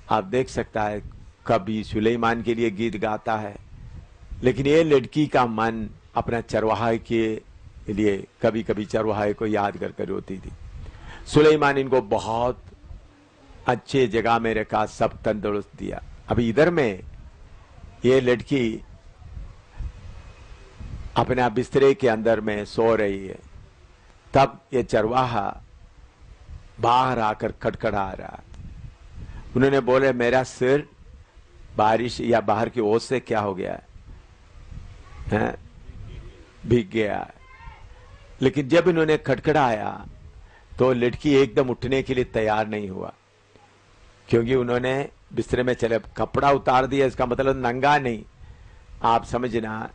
आप देख सकता है कभी सुलेमान के लिए गीत गाता है, लेकिन ये लड़की का मन अपना चरवाहे के लिए कभी कभी चरवाहे को याद कर रोती थी। सुलेमान इनको बहुत अच्छे जगह में रखा, सब तंदुरुस्त दिया। अभी इधर में ये लड़की अपना बिस्तरे के अंदर में सो रही है, तब ये चरवाहा बाहर आकर खटखटा रहा। उन्होंने बोले मेरा सिर बारिश या बाहर की ओस से क्या हो गया है? भीग गया। लेकिन जब इन्होंने खटखटाया तो लड़की एकदम उठने के लिए तैयार नहीं हुआ, क्योंकि उन्होंने बिस्तरे में चले कपड़ा उतार दिया। इसका मतलब नंगा नहीं। आप समझना,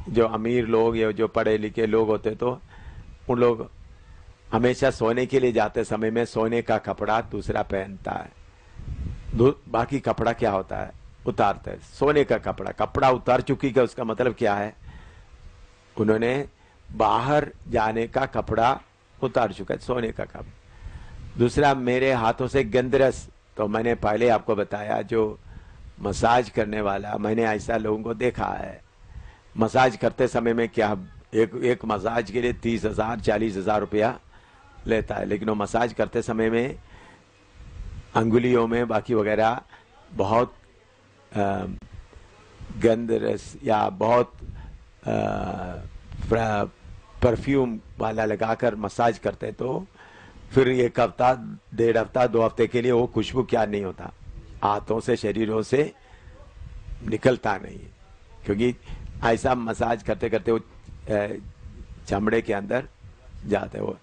जो अमीर लोग या जो पढ़े लिखे लोग होते तो उन लोग हमेशा सोने के लिए जाते समय में सोने का कपड़ा दूसरा पहनता है, बाकी कपड़ा क्या होता है उतारते है। सोने का कपड़ा उतार चुकी का उसका मतलब क्या है, उन्होंने बाहर जाने का कपड़ा उतार चुका है, सोने का कपड़ा। दूसरा मेरे हाथों से गंदरस, तो मैंने पहले आपको बताया जो मसाज करने वाला, मैंने ऐसा लोगों को देखा है। मसाज करते समय में क्या एक मसाज के लिए 30,000 40,000 रुपया लेता है, लेकिन वो मसाज करते समय में अंगुलियों में बाकी वगैरह बहुत गंध रस या बहुत परफ्यूम वाला लगाकर मसाज करते, तो फिर 1 हफ्ता 1.5 हफ्ता 2 हफ्ते के लिए वो खुशबू क्या नहीं होता, हाथों से शरीरों से निकलता नहीं, क्योंकि ऐसा मसाज करते करते वो चमड़े के अंदर जाते। वो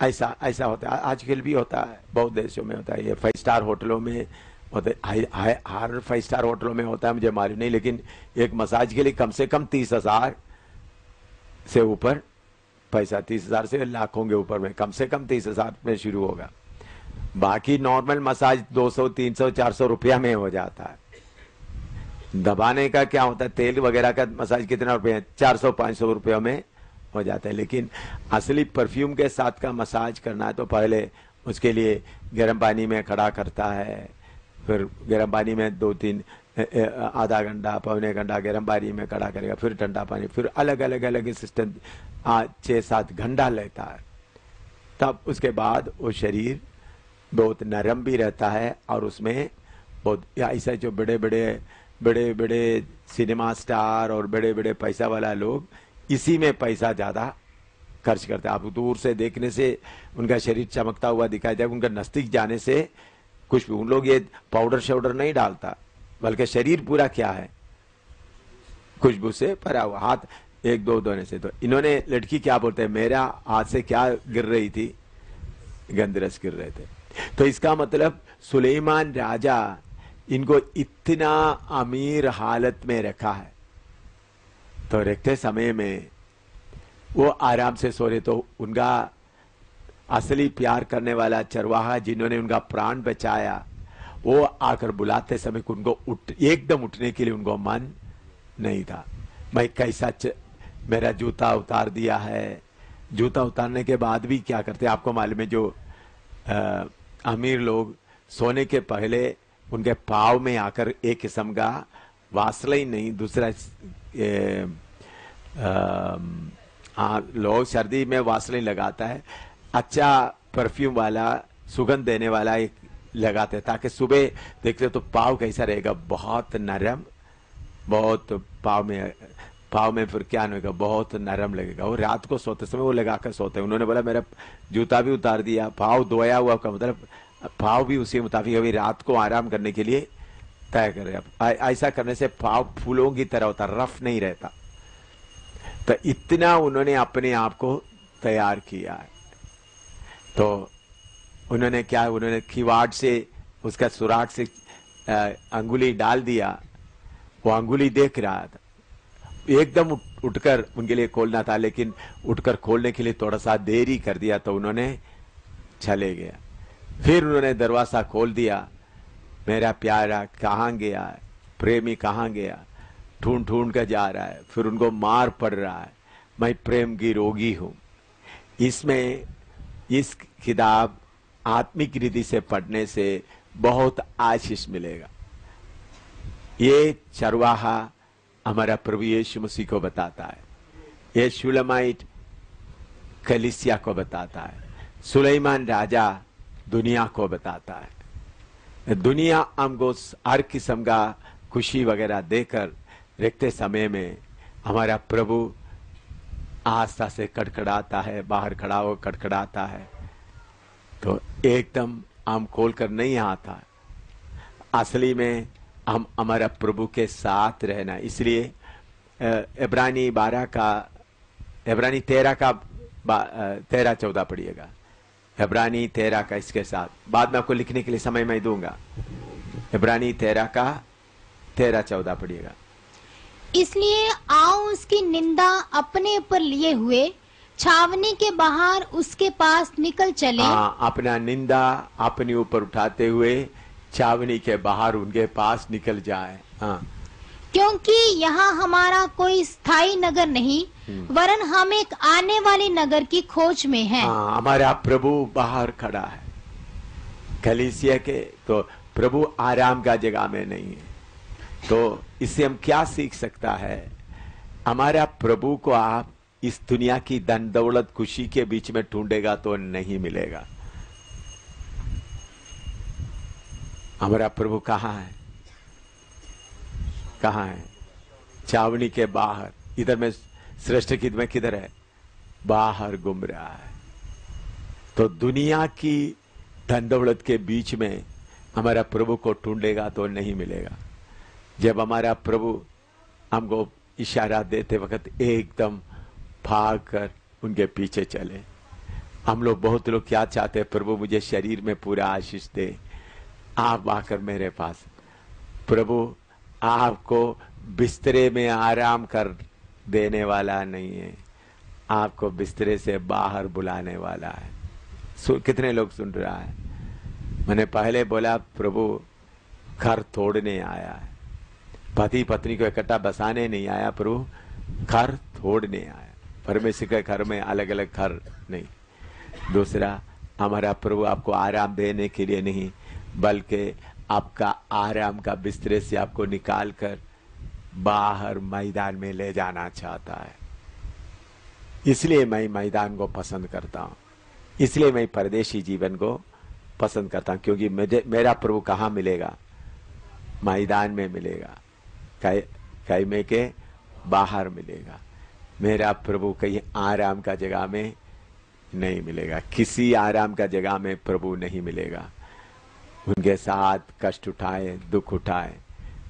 ऐसा होता है। आजकल भी होता है, बहुत देशों में होता है। ये 5 स्टार होटलों में होता है, हर 5 स्टार होटलों में होता है मुझे मालूम नहीं, लेकिन एक मसाज के लिए कम से कम 30,000 से ऊपर पैसा, 30,000 से लाखों के ऊपर में, कम से कम 30,000 में शुरू होगा। बाकी नॉर्मल मसाज 200, 300, 400 रुपया में हो जाता है। दबाने का क्या होता है, तेल वगैरह का मसाज कितना रुपये, 400, 500 रुपयों में हो जाता है। लेकिन असली परफ्यूम के साथ का मसाज करना है तो पहले उसके लिए गर्म पानी में खड़ा करता है, फिर गर्म पानी में 2-3 आधा घंटा, पौने घंटा गर्म पानी में खड़ा करेगा, फिर ठंडा पानी, फिर अलग अलग अलग सिस्टम 6-7 घंटा लेता है। तब उसके बाद वो शरीर बहुत नरम भी रहता है और उसमें बहुत ऐसा जो बड़े बड़े सिनेमा स्टार और बड़े बड़े पैसा वाला लोग इसी में पैसा ज्यादा खर्च करते हैं। आप दूर से देखने से उनका शरीर चमकता हुआ दिखाई देगा, उनका नजदीक जाने से कुछ उन लोग ये पाउडर शाउडर नहीं डालता, बल्कि शरीर पूरा क्या है, खुशबू से भरा हुआ, हाथ 1-2 धोने से। तो इन्होंने लड़की क्या बोलते हैं, मेरा हाथ से क्या गिर रही थी, गंधरस गिर रहे थे। तो इसका मतलब सुलेमान राजा इनको इतना अमीर हालत में रखा है, तो रखते समय में वो आराम से सो रहे। तो उनका असली प्यार करने वाला चरवाहा जिन्होंने उनका प्राण बचाया, वो आकर बुलाते समय उनको एकदम उठने के लिए उनको मन नहीं था। मैं कैसा मेरा जूता उतार दिया है। जूता उतारने के बाद भी क्या करते हैं आपको मालूम है, जो अमीर लोग सोने के पहले उनके पाँव में आकर एक किस्म का वासलाइन नहीं, दूसरा लोग सर्दी में वासलाइन लगाता है, अच्छा परफ्यूम वाला सुगंध देने वाला एक लगाते हैं, ताकि सुबह देखते तो पाँव कैसा रहेगा, बहुत नरम, बहुत पाँव में फिर क्या होगा, बहुत नरम लगेगा। और रात को सोते समय वो लगाकर सोते हैं। उन्होंने बोला मेरा जूता भी उतार दिया, पाँव धोया हुआ का मतलब पाँव भी उसी मुताबिक अभी रात को आराम करने के लिए तय करे। ऐसा करने से पाँव फूलों की तरह होता, रफ नहीं रहता। तो इतना उन्होंने अपने आप को तैयार किया है। तो उन्होंने क्या, उन्होंने किवाड़ से उसका सुराख से अंगुली डाल दिया, वो अंगुली देख रहा था, एकदम उठकर उनके लिए खोलना था, लेकिन उठकर खोलने के लिए थोड़ा सा देरी कर दिया, तो उन्होंने चले गया। फिर उन्होंने दरवाजा खोल दिया, मेरा प्यारा कहाँ गया है, प्रेमी कहाँ गया, ढूंढ ढूंढ कर जा रहा है, फिर उनको मार पड़ रहा है, मैं प्रेम की रोगी हूं। इसमें इस किताब आत्मिक रीति से पढ़ने से बहुत आशीष मिलेगा। ये चरवाहा हमारा प्रभु यीशु मसीह को बताता है, ये शुलमाइट कलीसिया को बताता है, सुलेमान राजा दुनिया को बताता है। दुनिया हमको हर किस्म का खुशी वगैरह देकर रखते समय में हमारा प्रभु आस्था से कड़कड़ाता है, बाहर खड़ा हो कड़कड़ाता है, तो एकदम हम खोलकर नहीं आता। असली में हम हमारा प्रभु के साथ रहना। इसलिए इब्रानी 13-14 पढ़िएगा, इब्रानी 13 का इसके साथ, बाद में आपको लिखने के लिए समय मैं दूंगा। इब्रानी 13-14 पढ़िएगा। इसलिए आओ उसकी निंदा अपने ऊपर लिए हुए छावनी के बाहर उसके पास निकल चले। अपना निंदा अपने ऊपर उठाते हुए छावनी के बाहर उनके पास निकल जाए। क्योंकि यहाँ हमारा कोई स्थायी नगर नहीं, वरन हम एक आने वाले नगर की खोज में हैं। हमारा प्रभु बाहर खड़ा है कलीसिया के, तो प्रभु आराम का जगह में नहीं है। तो इससे हम क्या सीख सकता है, हमारा प्रभु को आप इस दुनिया की धन दौलत खुशी के बीच में ढूंढेगा तो नहीं मिलेगा। हमारा प्रभु कहाँ है, कहाँ है? छावनी के बाहर। इधर में श्रेष्ठ गीत में किधर है? बाहर घूम रहा है। तो दुनिया की धन दौलत के बीच में हमारा प्रभु को ढूंढेगा तो नहीं मिलेगा। जब हमारा प्रभु हमको इशारा देते वक्त एकदम भाग कर उनके पीछे चले। हम लोग बहुत लोग क्या चाहते हैं, प्रभु मुझे शरीर में पूरा आशीष दे, आप आकर मेरे पास। प्रभु आपको बिस्तरे में आराम कर देने वाला नहीं है, आपको बिस्तरे से बाहर बुलाने वाला है। कितने लोग सुन रहा है? मैंने पहले बोला प्रभु घर तोड़ने आया है, पति पत्नी को इकट्ठा बसाने नहीं आया, प्रभु घर तोड़ने आया। परमेश्वर के घर में अलग अलग घर नहीं। दूसरा, हमारा प्रभु आपको आराम देने के लिए नहीं, बल्कि आपका आराम का बिस्तरे से आपको निकाल कर बाहर मैदान में ले जाना चाहता है। इसलिए मैं मैदान को पसंद करता हूं, इसलिए मैं परदेशी जीवन को पसंद करता हूं, क्योंकि मेरा प्रभु कहाँ मिलेगा? मैदान में मिलेगा, खैमे के बाहर मिलेगा। मेरा प्रभु कहीं आराम का जगह में नहीं मिलेगा, किसी आराम का जगह में प्रभु नहीं मिलेगा। उनके साथ कष्ट उठाए, दुख उठाए,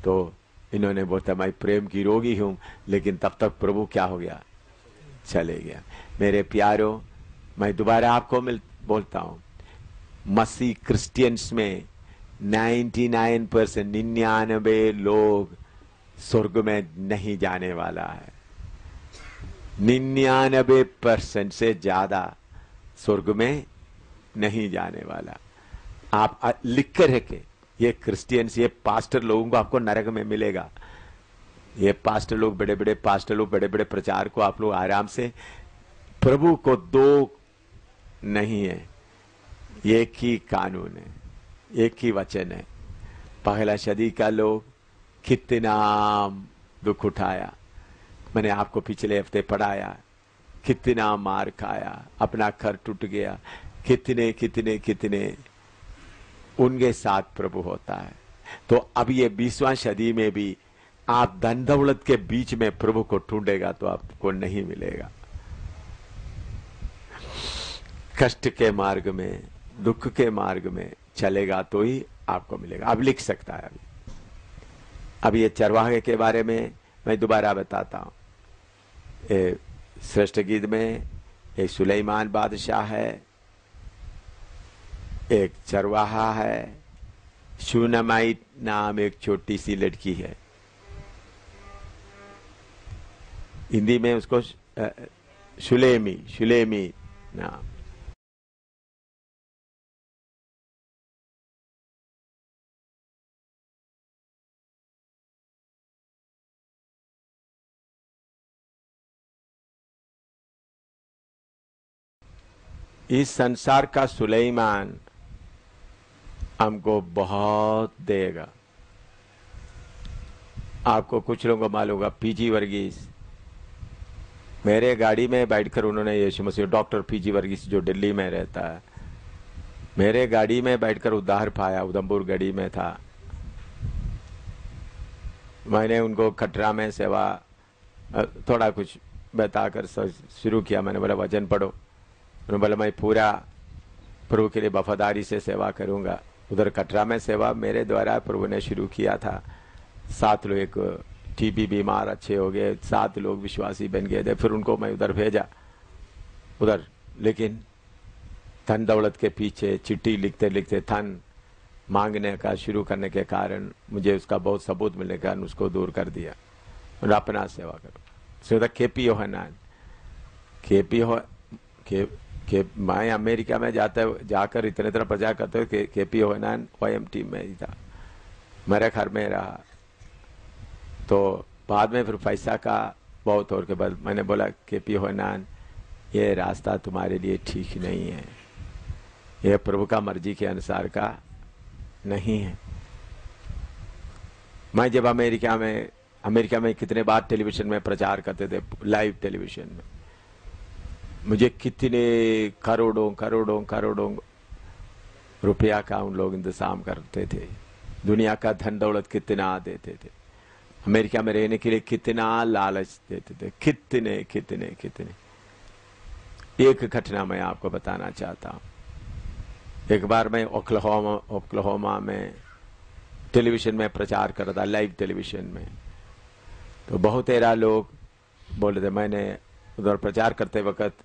तो इन्होंने बोलता मैं प्रेम की रोगी हूं, लेकिन तब तक प्रभु क्या हो गया? चले गया। मेरे प्यारों, मैं दोबारा आपको बोलता हूं, मसीह क्रिश्चियंस में 99% 99 लोग स्वर्ग में नहीं जाने वाला है। 99% से ज्यादा स्वर्ग में नहीं जाने वाला। आप लिख कर रखे, ये क्रिश्चियंस, ये पास्टर लोगों को आपको नरक में मिलेगा। ये पास्टर लोग, बड़े बड़े पास्टर लोग, बड़े बड़े प्रचार को आप लोग आराम से, प्रभु को दो नहीं है, एक ही कानून है, एक ही वचन है। पहला सदी का लोग कितना दुख उठाया, मैंने आपको पिछले हफ्ते पढ़ाया, कितना मार खाया, अपना घर टूट गया, कितने कितने कितने उनके साथ प्रभु होता है। तो अब ये 20वां सदी में भी आप धन दौलत के बीच में प्रभु को ढूंढेगा तो आपको नहीं मिलेगा। कष्ट के मार्ग में, दुख के मार्ग में चलेगा तो ही आपको मिलेगा। अब लिख सकता है। अब ये चरवाहे के बारे में मैं दोबारा बताता हूं। श्रेष्ठ गीत में एक सुलेमान बादशाह है, एक चरवाहा है, शूनामाइट नाम एक छोटी सी लड़की है। हिंदी में उसको शुलेमी नाम। इस संसार का सुलेमान हमको बहुत देगा। आपको कुछ लोगों को मालूम होगा, पीजी वर्गीस, मेरे गाड़ी में बैठकर उन्होंने यीशु मसीह, डॉक्टर पीजी वर्गीस जो दिल्ली में रहता है, मेरे गाड़ी में बैठकर उद्धार पाया। उधमपुर गढ़ी में था, मैंने उनको कटरा में सेवा थोड़ा कुछ बताकर शुरू किया। मैंने बोला वचन पढ़ो, उन्होंने बोला मैं पूरा प्रभु के लिए वफादारी से सेवा करूंगा। उधर कटरा में सेवा मेरे द्वारा प्रभु ने शुरू किया था। 7 लोग, एक टीबी बीमार अच्छे हो गए, 7 लोग विश्वासी बन गए थे। फिर उनको मैं उधर भेजा उधर, लेकिन धन दौलत के पीछे चिट्ठी लिखते लिखते धन मांगने का शुरू करने के कारण मुझे उसका बहुत सबूत मिलने के कारण उसको दूर कर दिया और अपना सेवा करो। सो केपी योहनान, मैं अमेरिका में जाकर इतने तरह प्रचार करते हुए केपी योहनान OM टीम में ही था, मेरे घर में रहा। तो बाद में फिर पैसा का बहुत और के बाद मैंने बोला केपी योहनान, ये रास्ता तुम्हारे लिए ठीक नहीं है, यह प्रभु का मर्जी के अनुसार का नहीं है। मैं जब अमेरिका में कितने बार टेलीविजन में प्रचार करते थे, लाइव टेलीविजन में, मुझे कितने करोड़ों रुपया का उन लोग इंतजाम करते थे। दुनिया का धन दौलत कितना देते थे, अमेरिका में रहने के लिए कितना लालच देते थे, कितने। एक घटना मैं आपको बताना चाहता हूं। एक बार मैं ओक्लाहोमा में टेलीविजन में प्रचार कर रहा था, लाइव टेलीविजन में। तो बहुत तेरा लोग बोल रहे थे, मैंने उधर प्रचार करते वक्त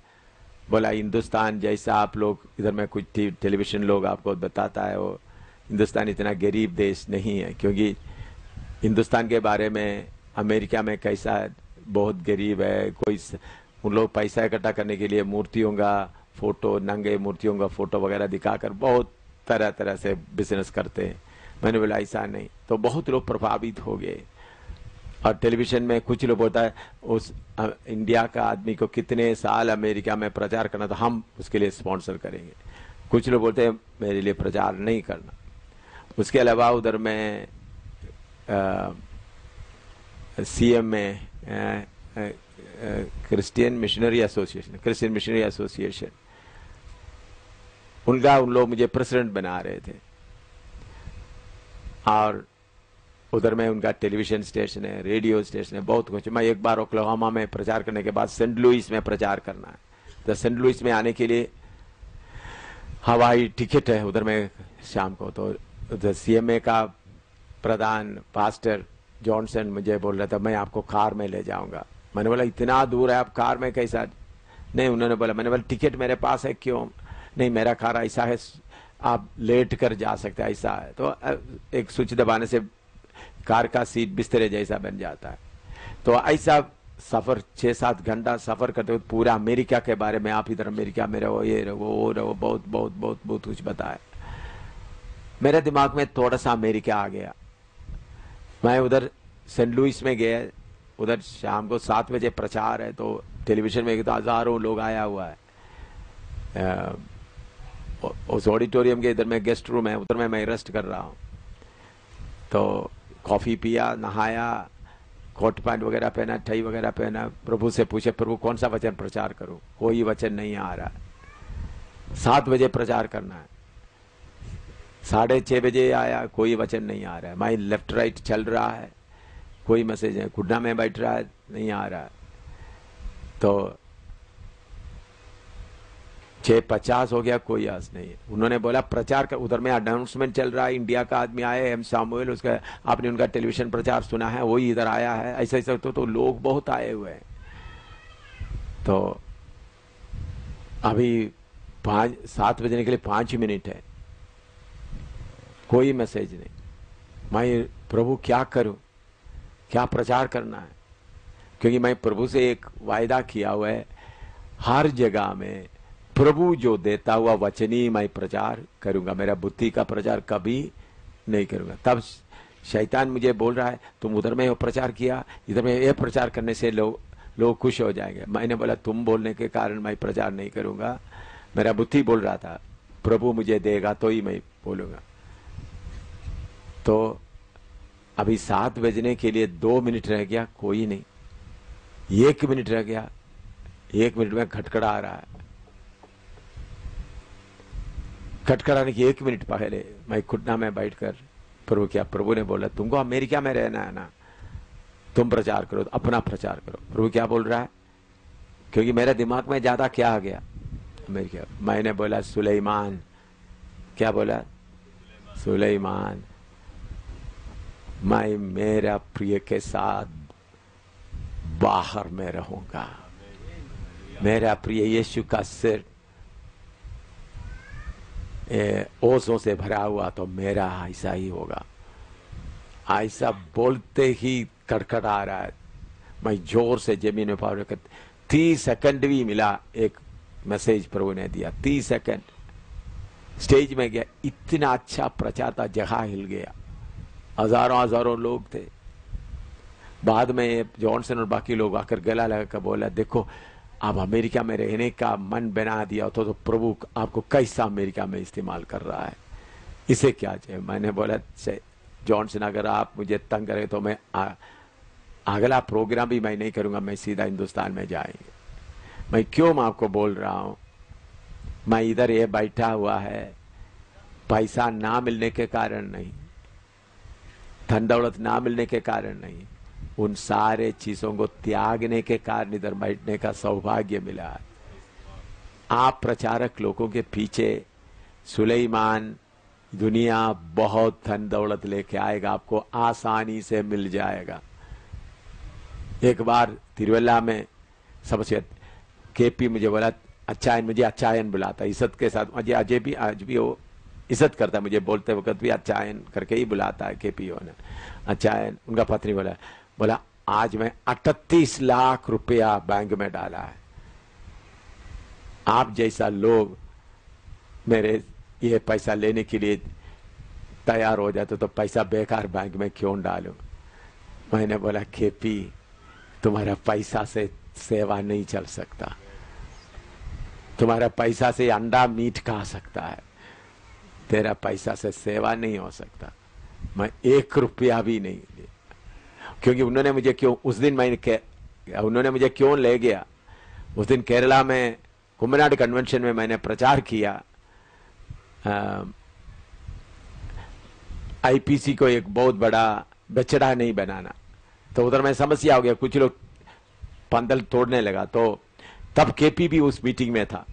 बोला हिंदुस्तान जैसा आप लोग इधर में कुछ टेलीविजन लोग आपको बताता है, वो हिंदुस्तान इतना गरीब देश नहीं है। क्योंकि हिंदुस्तान के बारे में अमेरिका में कैसा बहुत गरीब है, उन लोग पैसा इकट्ठा करने के लिए मूर्तियों का फोटो, नंगे मूर्तियों का फोटो वगैरह दिखाकर बहुत तरह तरह से बिजनेस करते हैं। मैंने बोला ऐसा नहीं, तो बहुत लोग प्रभावित हो गए। और टेलीविजन में कुछ लोग बोलता है उस इंडिया का आदमी को कितने साल अमेरिका में प्रचार करना, तो हम उसके लिए स्पॉन्सर करेंगे। कुछ लोग बोलते हैं मेरे लिए प्रचार नहीं करना। उसके अलावा उधर में सीएम में क्रिश्चियन मिशनरी एसोसिएशन उनका उन लोग मुझे प्रेसिडेंट बना रहे थे। और उधर में उनका टेलीविजन स्टेशन है, रेडियो स्टेशन है, बहुत कुछ। मैं एक बार ओक्लाहोमा में प्रचार करने के बाद सेंट लुइस में प्रचार करना है, तो सेंट लुइस में आने के लिए हवाई टिकट है उधर में शाम को। तो उधर सीएमए का प्रधान पास्टर जॉनसन मुझे बोल रहा था मैं आपको कार में ले जाऊंगा। मैंने बोला इतना दूर है, आप कार में कैसा? नहीं, उन्होंने बोला, मैंने बोला टिकट मेरे पास है। क्यों? नहीं, मेरा कार ऐसा है आप लेट कर जा सकते हैं, ऐसा है। तो एक स्विच दबाने से कार का सीट बिस्तरे जैसा बन जाता है। तो ऐसा सफर 6-7 घंटा सफर करते हुए पूरा अमेरिका के बारे में, आप इधर अमेरिका में रहो, ये रहो, वो रहो, बहुत बहुत बहुत बहुत कुछ बताया। मेरे दिमाग में थोड़ा सा अमेरिका आ गया। मैं उधर सेंट लुइस में गया, उधर शाम को 7 बजे प्रचार है, तो टेलीविजन में तो हजारों लोग आया हुआ है। उस ऑडिटोरियम के इधर में गेस्ट रूम है, उधर में मैं रेस्ट कर रहा हूँ। तो कॉफी पिया, नहाया, कोट पैंट वगैरह पहना, टाई वगैरह पहना, प्रभु से पूछे प्रभु कौन सा वचन प्रचार करूं? कोई वचन नहीं आ रहा है। 7 बजे प्रचार करना है, 6:30 बजे आया, कोई वचन नहीं आ रहा है। मैं लेफ्ट राइट चल रहा है, कोई मैसेज है, घुटना में बैठ रहा है, नहीं आ रहा है। तो 6:50 हो गया, कोई आस नहीं है। उन्होंने बोला प्रचार का, उधर में अनाउंसमेंट चल रहा है, इंडिया का आदमी आया है, एम सामुएल, उसका आपने उनका टेलीविजन प्रचार सुना है, वही इधर आया है, ऐसा ऐसा। तो लोग बहुत आए हुए हैं। तो अभी 7 बजने के लिए 5 मिनट है, कोई मैसेज नहीं। मैं प्रभु क्या करूं, क्या प्रचार करना है? क्योंकि मैं प्रभु से एक वायदा किया हुआ है, हर जगह में प्रभु जो देता हुआ वचन ही मैं प्रचार करूंगा, मेरा बुद्धि का प्रचार कभी नहीं करूंगा। तब शैतान मुझे बोल रहा है तुम उधर में प्रचार किया, इधर में ये प्रचार करने से लोग खुश हो जाएंगे। मैंने बोला तुम बोलने के कारण मैं प्रचार नहीं करूंगा। मेरा बुद्धि बोल रहा था प्रभु मुझे देगा तो ही मैं बोलूंगा। तो अभी 7 बजने के लिए 2 मिनट रह गया, कोई नहीं। 1 मिनट रह गया, 1 मिनट में खटखड़ा आ रहा है। खटखड़ाने की 1 मिनट पहले मैं घुटना में बैठकर प्रभु क्या, प्रभु ने बोला तुमको अमेरिका में रहना है ना, तुम प्रचार करो, अपना प्रचार करो। प्रभु क्या बोल रहा है? क्योंकि मेरे दिमाग में ज्यादा क्या आ गया, अमेरिका। मैंने बोला सुलेमान, क्या बोला? सुलेमान, मैं मेरा प्रिय के साथ बाहर में रहूंगा। मेरा प्रिय यीशु का सिर ओसों से भरा हुआ, तो मेरा ऐसा ही होगा। ऐसा बोलते ही कड़कड़ा रहा है। मैं जोर से जमीन में पावर कर 30 सेकंड भी मिला, एक मैसेज प्रभु ने दिया, 30 सेकंड। स्टेज में गया, इतना अच्छा प्रचार था, जगह हिल गया, हजारों लोग थे। बाद में जॉनसन और बाकी लोग आकर गला लगाकर बोला देखो आप अमेरिका में रहने का मन बना दिया तो प्रभु आपको कैसा अमेरिका में इस्तेमाल कर रहा है, इसे क्या चाहिए? मैंने बोला जॉनसन अगर आप मुझे तंग करें तो मैं अगला प्रोग्राम भी मैं नहीं करूंगा, मैं सीधा हिंदुस्तान में जाएंगे। मैं क्यों मैं आपको बोल रहा हूं, मैं इधर ये बैठा हुआ है पैसा ना मिलने के कारण नहीं, धन दौलत ना मिलने के कारण नहीं, उन सारे चीजों को त्यागने के कारण इधर बैठने का सौभाग्य मिला है। आप प्रचारक लोगों के पीछे सुलेमान दुनिया बहुत धन दौलत लेके आएगा, आपको आसानी से मिल जाएगा। एक बार तिरुवल्ला में सबसे केपी मुझे बोला अच्छायन, मुझे अच्छायन बुलाता इज्जत के साथ, मुझे आज भी वो इज्जत करता है, मुझे बोलते वक्त भी अच्छायन करके ही बुलाता है केपीओ ने। अच्छायन, उनका पत्नी बोला आज मैं 38 लाख रुपया बैंक में डाला है। आप जैसा लोग मेरे ये पैसा लेने के लिए तैयार हो जाते तो पैसा बेकार बैंक में क्यों डालूं? मैंने बोला केपी, तुम्हारा पैसा से सेवा नहीं चल सकता, तुम्हारा पैसा से अंडा मीट खा सकता है, तेरा पैसा से सेवा नहीं हो सकता। मैं 1 रुपया भी नहीं लिया, क्योंकि उन्होंने मुझे क्यों उस दिन उन्होंने मुझे क्यों ले गया? उस दिन केरला में कुंभनाड कन्वेंशन में मैंने प्रचार किया आईपीसी को एक बहुत बड़ा बछड़ा नहीं बनाना। तो उधर में समस्या हो गया, कुछ लोग पंदल तोड़ने लगा। तो तब केपी भी उस मीटिंग में था,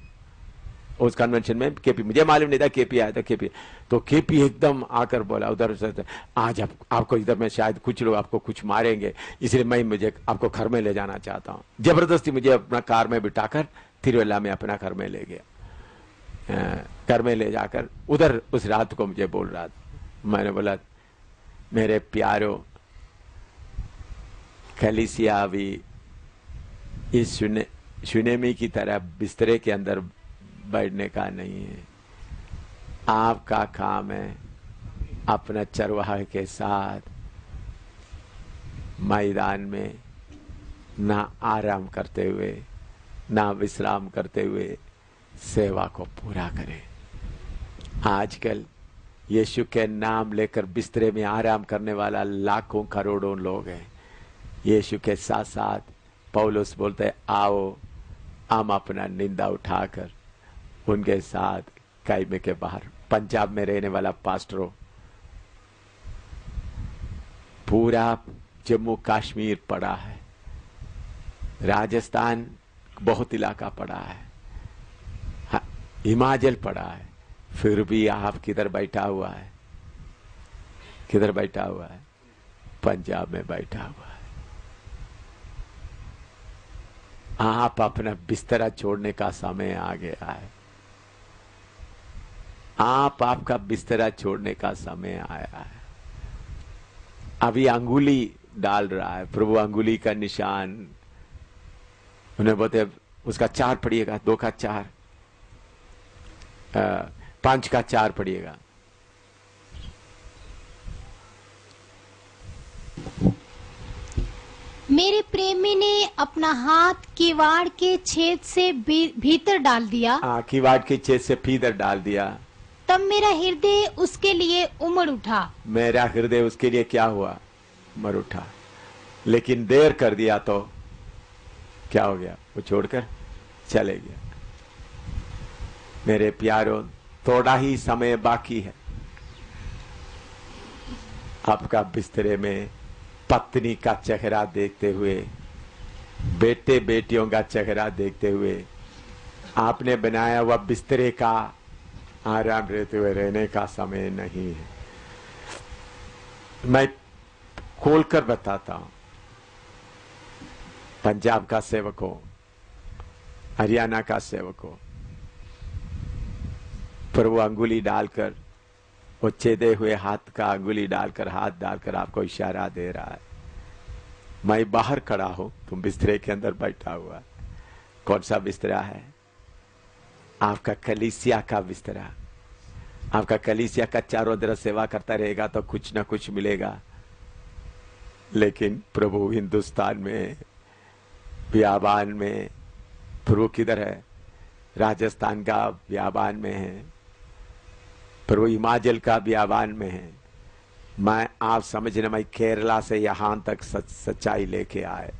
उस कन्वेंशन में केपी, मुझे मालूम नहीं था केपी आया था। केपी एकदम आकर बोला उधर से, आज आपको इधर में शायद कुछ लोग आपको कुछ मारेंगे, इसलिए मुझे आपको घर में ले जाना चाहता हूँ। जबरदस्ती मुझे अपना कार में बिठाकर तिरुवल्ला में अपना घर में ले गया। घर में ले जाकर उधर उस रात को मुझे बोल रहा था। मैंने बोला, मेरे प्यारों, कलीसिया भी इस सुनेमी की तरह बिस्तरे के अंदर बैठने का नहीं है। आपका काम है अपना चरवाहे के साथ मैदान में ना आराम करते हुए ना विश्राम करते हुए सेवा को पूरा करें। आजकल यीशु के नाम लेकर बिस्तरे में आराम करने वाला लाखों करोड़ों लोग हैं। यीशु के साथ साथ पौलुस बोलते हैं, आओ हम अपना निंदा उठाकर उनके साथ कायमे के बाहर। पंजाब में रहने वाला पास्टरों, पूरा जम्मू कश्मीर पड़ा है, राजस्थान बहुत इलाका पड़ा है, हिमाचल पड़ा है, फिर भी आप किधर बैठा हुआ है? किधर बैठा हुआ है? पंजाब में बैठा हुआ है। आप अपना बिस्तरा छोड़ने का समय आ गया है। आपका बिस्तरा छोड़ने का समय आया है। अभी अंगुली डाल रहा है प्रभु, अंगुली का निशान। उन्हें बोलते उसका 4 पढ़िएगा, 2 का 4, 5 का 4 पढ़िएगा। मेरे प्रेमी ने अपना हाथ किवाड़ के छेद से भीतर डाल दिया। किवाड़ के छेद से भीतर डाल दिया। तब मेरा हृदय उसके लिए उमड़ उठा। मेरा हृदय उसके लिए क्या हुआ? मर उठा। लेकिन देर कर दिया तो क्या हो गया? वो छोड़कर चले गया। मेरे प्यारों, थोड़ा ही समय बाकी है। आपका बिस्तरे में पत्नी का चेहरा देखते हुए, बेटे बेटियों का चेहरा देखते हुए, आपने बनाया हुआ बिस्तरे का आराम रहते हुए रहने का समय नहीं है। मैं खोलकर बताता हूं, पंजाब का सेवक हो, हरियाणा का सेवक हो, पर वो अंगुली डालकर, वो छेदे हुए हाथ का अंगुली डालकर, हाथ डालकर आपको इशारा दे रहा है, मैं बाहर खड़ा हूं, तुम बिस्तरे के अंदर बैठा हुआ है। कौन सा बिस्तरा है? आपका कलीसिया का बिस्तरा। आपका कलीसिया का चारों तरफ सेवा करता रहेगा तो कुछ ना कुछ मिलेगा। लेकिन प्रभु हिंदुस्तान में बियाबान में, प्रभु किधर है? राजस्थान का बियाबान में है, प्रभु हिमाचल का बियाबान में है। मैं आप समझने, मैं केरला से यहां तक सच्चाई लेके आए।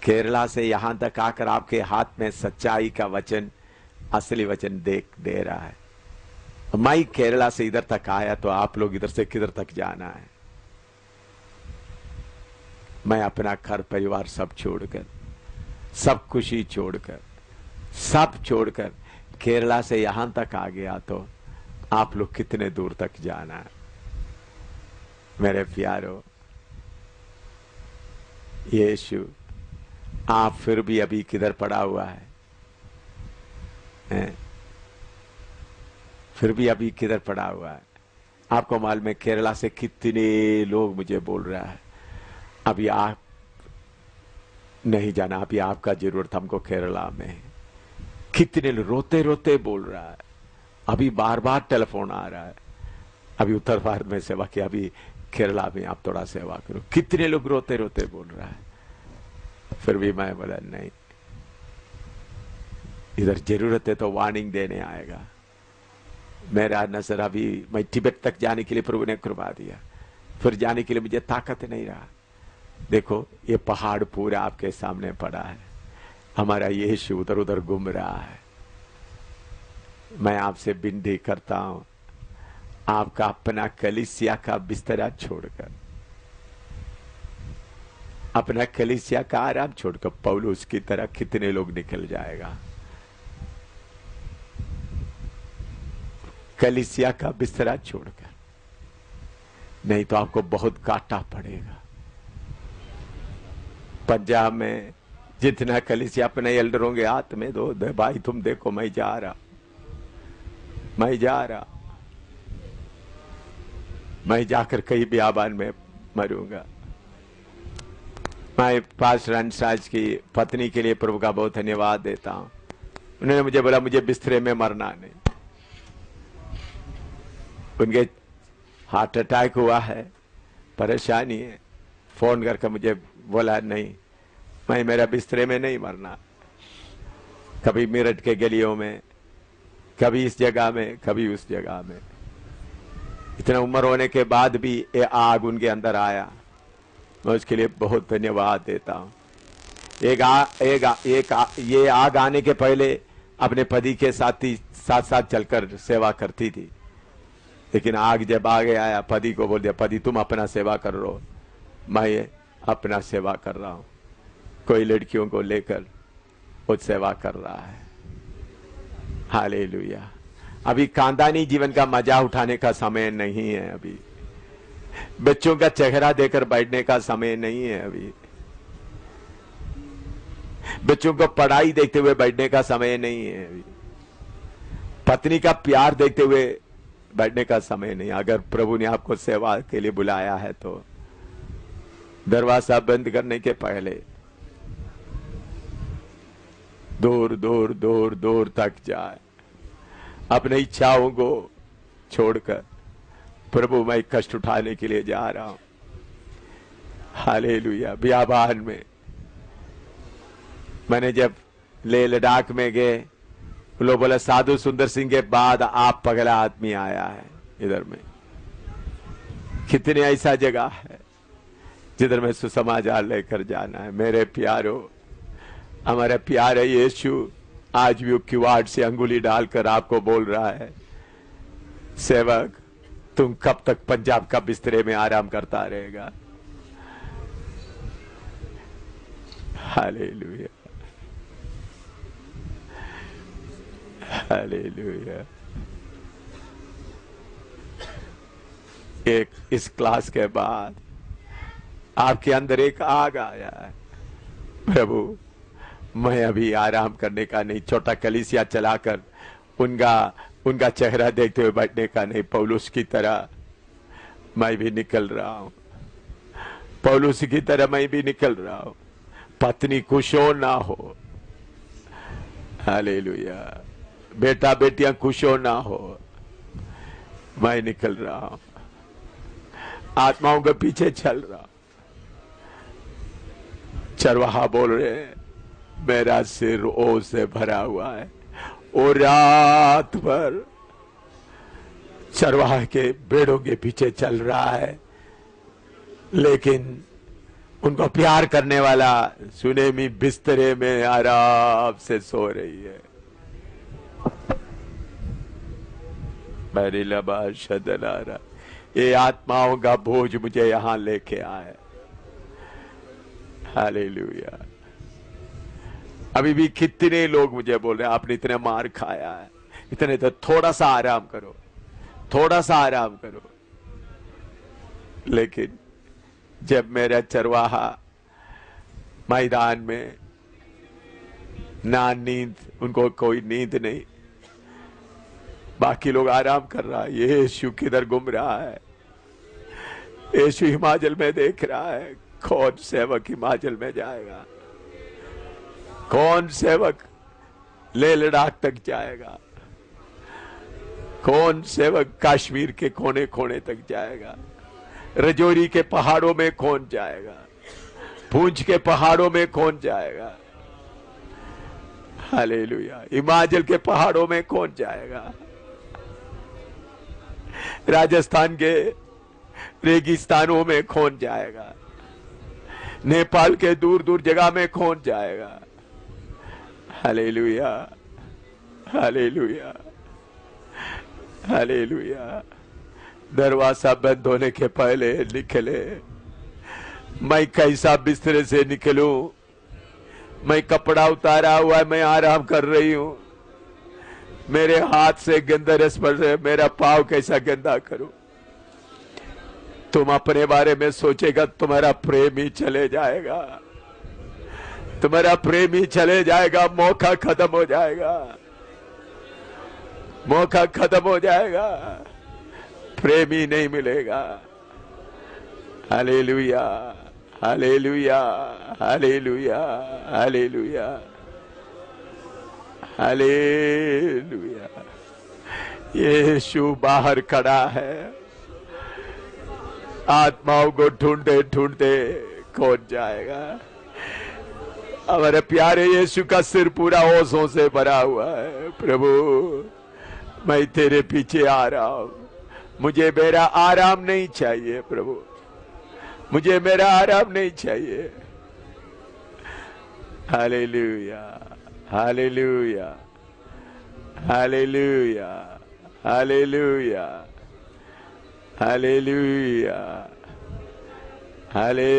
केरला से यहां तक आकर आपके हाथ में सच्चाई का वचन, असली वचन दे रहा है। मैं केरला से इधर तक आया तो आप लोग इधर से किधर तक जाना है? मैं अपना घर परिवार सब छोड़कर, सब खुशी छोड़कर, सब छोड़कर केरला से यहां तक आ गया तो आप लोग कितने दूर तक जाना है? मेरे प्यारों, यीशु आप फिर भी अभी किधर पड़ा हुआ है? फिर भी अभी किधर पड़ा हुआ है? आपको मालूम है केरला से कितने लोग मुझे बोल रहा है, अभी आप नहीं जाना, अभी आपका जरूरत हमको केरला में है। कितने रोते रोते बोल रहा है, अभी बार बार टेलीफोन आ रहा है, अभी उत्तर भारत में सेवा किया, अभी केरला में आप थोड़ा सेवा करो। कितने लोग रोते रोते बोल रहा है। फिर भी मैं बोला नहीं, इधर जरूरत है तो वार्निंग देने आएगा। मेरा नजर अभी, मैं तिब्बत तक जाने के लिए प्रभु ने कृपा दिया, फिर जाने के लिए मुझे ताकत नहीं रहा। देखो ये पहाड़ पूरा आपके सामने पड़ा है, हमारा यीशु उधर उधर घूम रहा है। मैं आपसे विनती करता हूं, आपका अपना कलीसिया का बिस्तरा छोड़कर, अपना कलीसिया का आराम छोड़कर पौलुस की तरह कितने लोग निकल जाएगा। कलीसिया का बिस्तरा छोड़कर, नहीं तो आपको बहुत काटा पड़ेगा। पंजाब में जितना कलीसिया अपने एल्डरों के हाथ में दो, भाई तुम देखो मैं जा रहा, मैं जाकर कहीं बियाबान में मरूंगा। मैं पास्टर हंसराज की पत्नी के लिए प्रभु का बहुत धन्यवाद देता हूं। उन्होंने मुझे बोला मुझे बिस्तरे में मरना नहीं। उनके हार्ट अटैक हुआ है, परेशानी है, फोन करके मुझे बोला नहीं, मैं मेरा बिस्तरे में नहीं मरना। कभी मेरठ के गलियों में, कभी इस जगह में, कभी उस जगह में। इतना उम्र होने के बाद भी ये आग उनके अंदर आया, मैं उसके लिए बहुत धन्यवाद देता हूं। ये आग आने के पहले अपने पति के साथ साथ चलकर सेवा करती थी, लेकिन आग जब आगे आया, पति को बोल दिया, पति तुम अपना सेवा कर लो, मैं अपना सेवा कर रहा हूं। कोई लड़कियों को लेकर वो सेवा कर रहा है। हालेलुया। अभी खानदानी जीवन का मजा उठाने का समय नहीं है, अभी बच्चों का चेहरा देकर बैठने का समय नहीं है, अभी बच्चों को पढ़ाई देखते हुए बैठने का समय नहीं है, अभी पत्नी का प्यार देखते हुए बैठने का समय नहीं। अगर प्रभु ने आपको सेवा के लिए बुलाया है तो दरवाजा बंद करने के पहले दूर दूर दूर दूर तक जाए, अपनी इच्छाओं को छोड़कर, प्रभु मैं कष्ट उठाने के लिए जा रहा हूं। हालेलुया। बियाबान में मैंने जब लेह लद्दाख में गए, लोग बोला साधु सुंदर सिंह के बाद आप पगला आदमी आया है इधर में। कितने ऐसा जगह है जिधर में सुसमाचार लेकर जाना है। मेरे प्यारो, हमारा प्यारे यीशु आज भी किवाड़ से अंगुली डालकर आपको बोल रहा है, सेवक तुम कब तक पंजाब का बिस्तरे में आराम करता रहेगा। Hallelujah, hallelujah. एक इस क्लास के बाद आपके अंदर एक आग आया है, प्रभु मैं अभी आराम करने का नहीं, छोटा कलीसिया चलाकर उनका चेहरा देखते हुए बैठने का नहीं। पौलुस की तरह मैं भी निकल रहा हूं, पौलुस की तरह मैं भी निकल रहा हूं। पत्नी खुश हो ना हो, हालेलुया, बेटा बेटियां खुश हो ना हो, मैं निकल रहा हूं, आत्माओं के पीछे चल रहा। चरवाहा बोल रहे हैं मेरा सिर ओस से भरा हुआ है। और रात भर चरवाहा के भेड़ों के पीछे चल रहा है, लेकिन उनको प्यार करने वाला सुनेमी बिस्तरे में आराम से सो रही है। मेरी लबाश दलारा, ये आत्माओं का बोझ मुझे यहां लेके आए। हालेलुया। अभी भी कितने लोग मुझे बोल रहे हैं आपने इतने मार खाया है, इतने, तो थोड़ा सा आराम करो, थोड़ा सा आराम करो। लेकिन जब मेरा चरवाहा मैदान में ना नींद, उनको कोई नींद नहीं, बाकी लोग आराम कर रहा है, यीशु किधर घूम रहा है, यीशु हिमाचल में देख रहा है। कौन सेवक हिमाचल में जाएगा, कौन सेवक लेह लद्दाख तक जाएगा? कौन सेवक कश्मीर के कोने कोने तक जाएगा? रजौरी के पहाड़ों में कौन जाएगा? पूंछ के पहाड़ों में कौन जाएगा? हालेलुया। हिमाचल के पहाड़ों में कौन जाएगा? राजस्थान के रेगिस्तानों में कौन जाएगा? नेपाल के दूर दूर जगह में कौन जाएगा? Hallelujah, hallelujah, hallelujah. दरवाजा बंद होने के पहले निकले। मैं कैसा बिस्तरे से निकलूं? मैं कपड़ा उतारा हुआ है, मैं आराम कर रही हूं। मेरे हाथ से गंदा रस पड़ रहे, मेरा पांव कैसा गंदा करूं? तुम अपने बारे में सोचेगा, तुम्हारा प्रेम ही चले जाएगा, तुम्हारा प्रेम ही चले जाएगा। मौका खत्म हो जाएगा, मौका खत्म हो जाएगा, प्रेम ही नहीं मिलेगा। Hallelujah, hallelujah, hallelujah, hallelujah, hallelujah. यीशु बाहर खड़ा है, आत्माओं को ढूंढते ढूंढते कौन जाएगा? हमारे प्यारे यीशु का सिर पूरा ओसों से भरा हुआ है। प्रभु, मैं तेरे पीछे आ रहा हूं, मुझे मेरा आराम नहीं चाहिए। प्रभु, मुझे मेरा आराम नहीं चाहिए। Hallelujah, hallelujah, hallelujah, hallelujah, hallelujah, hallelujah.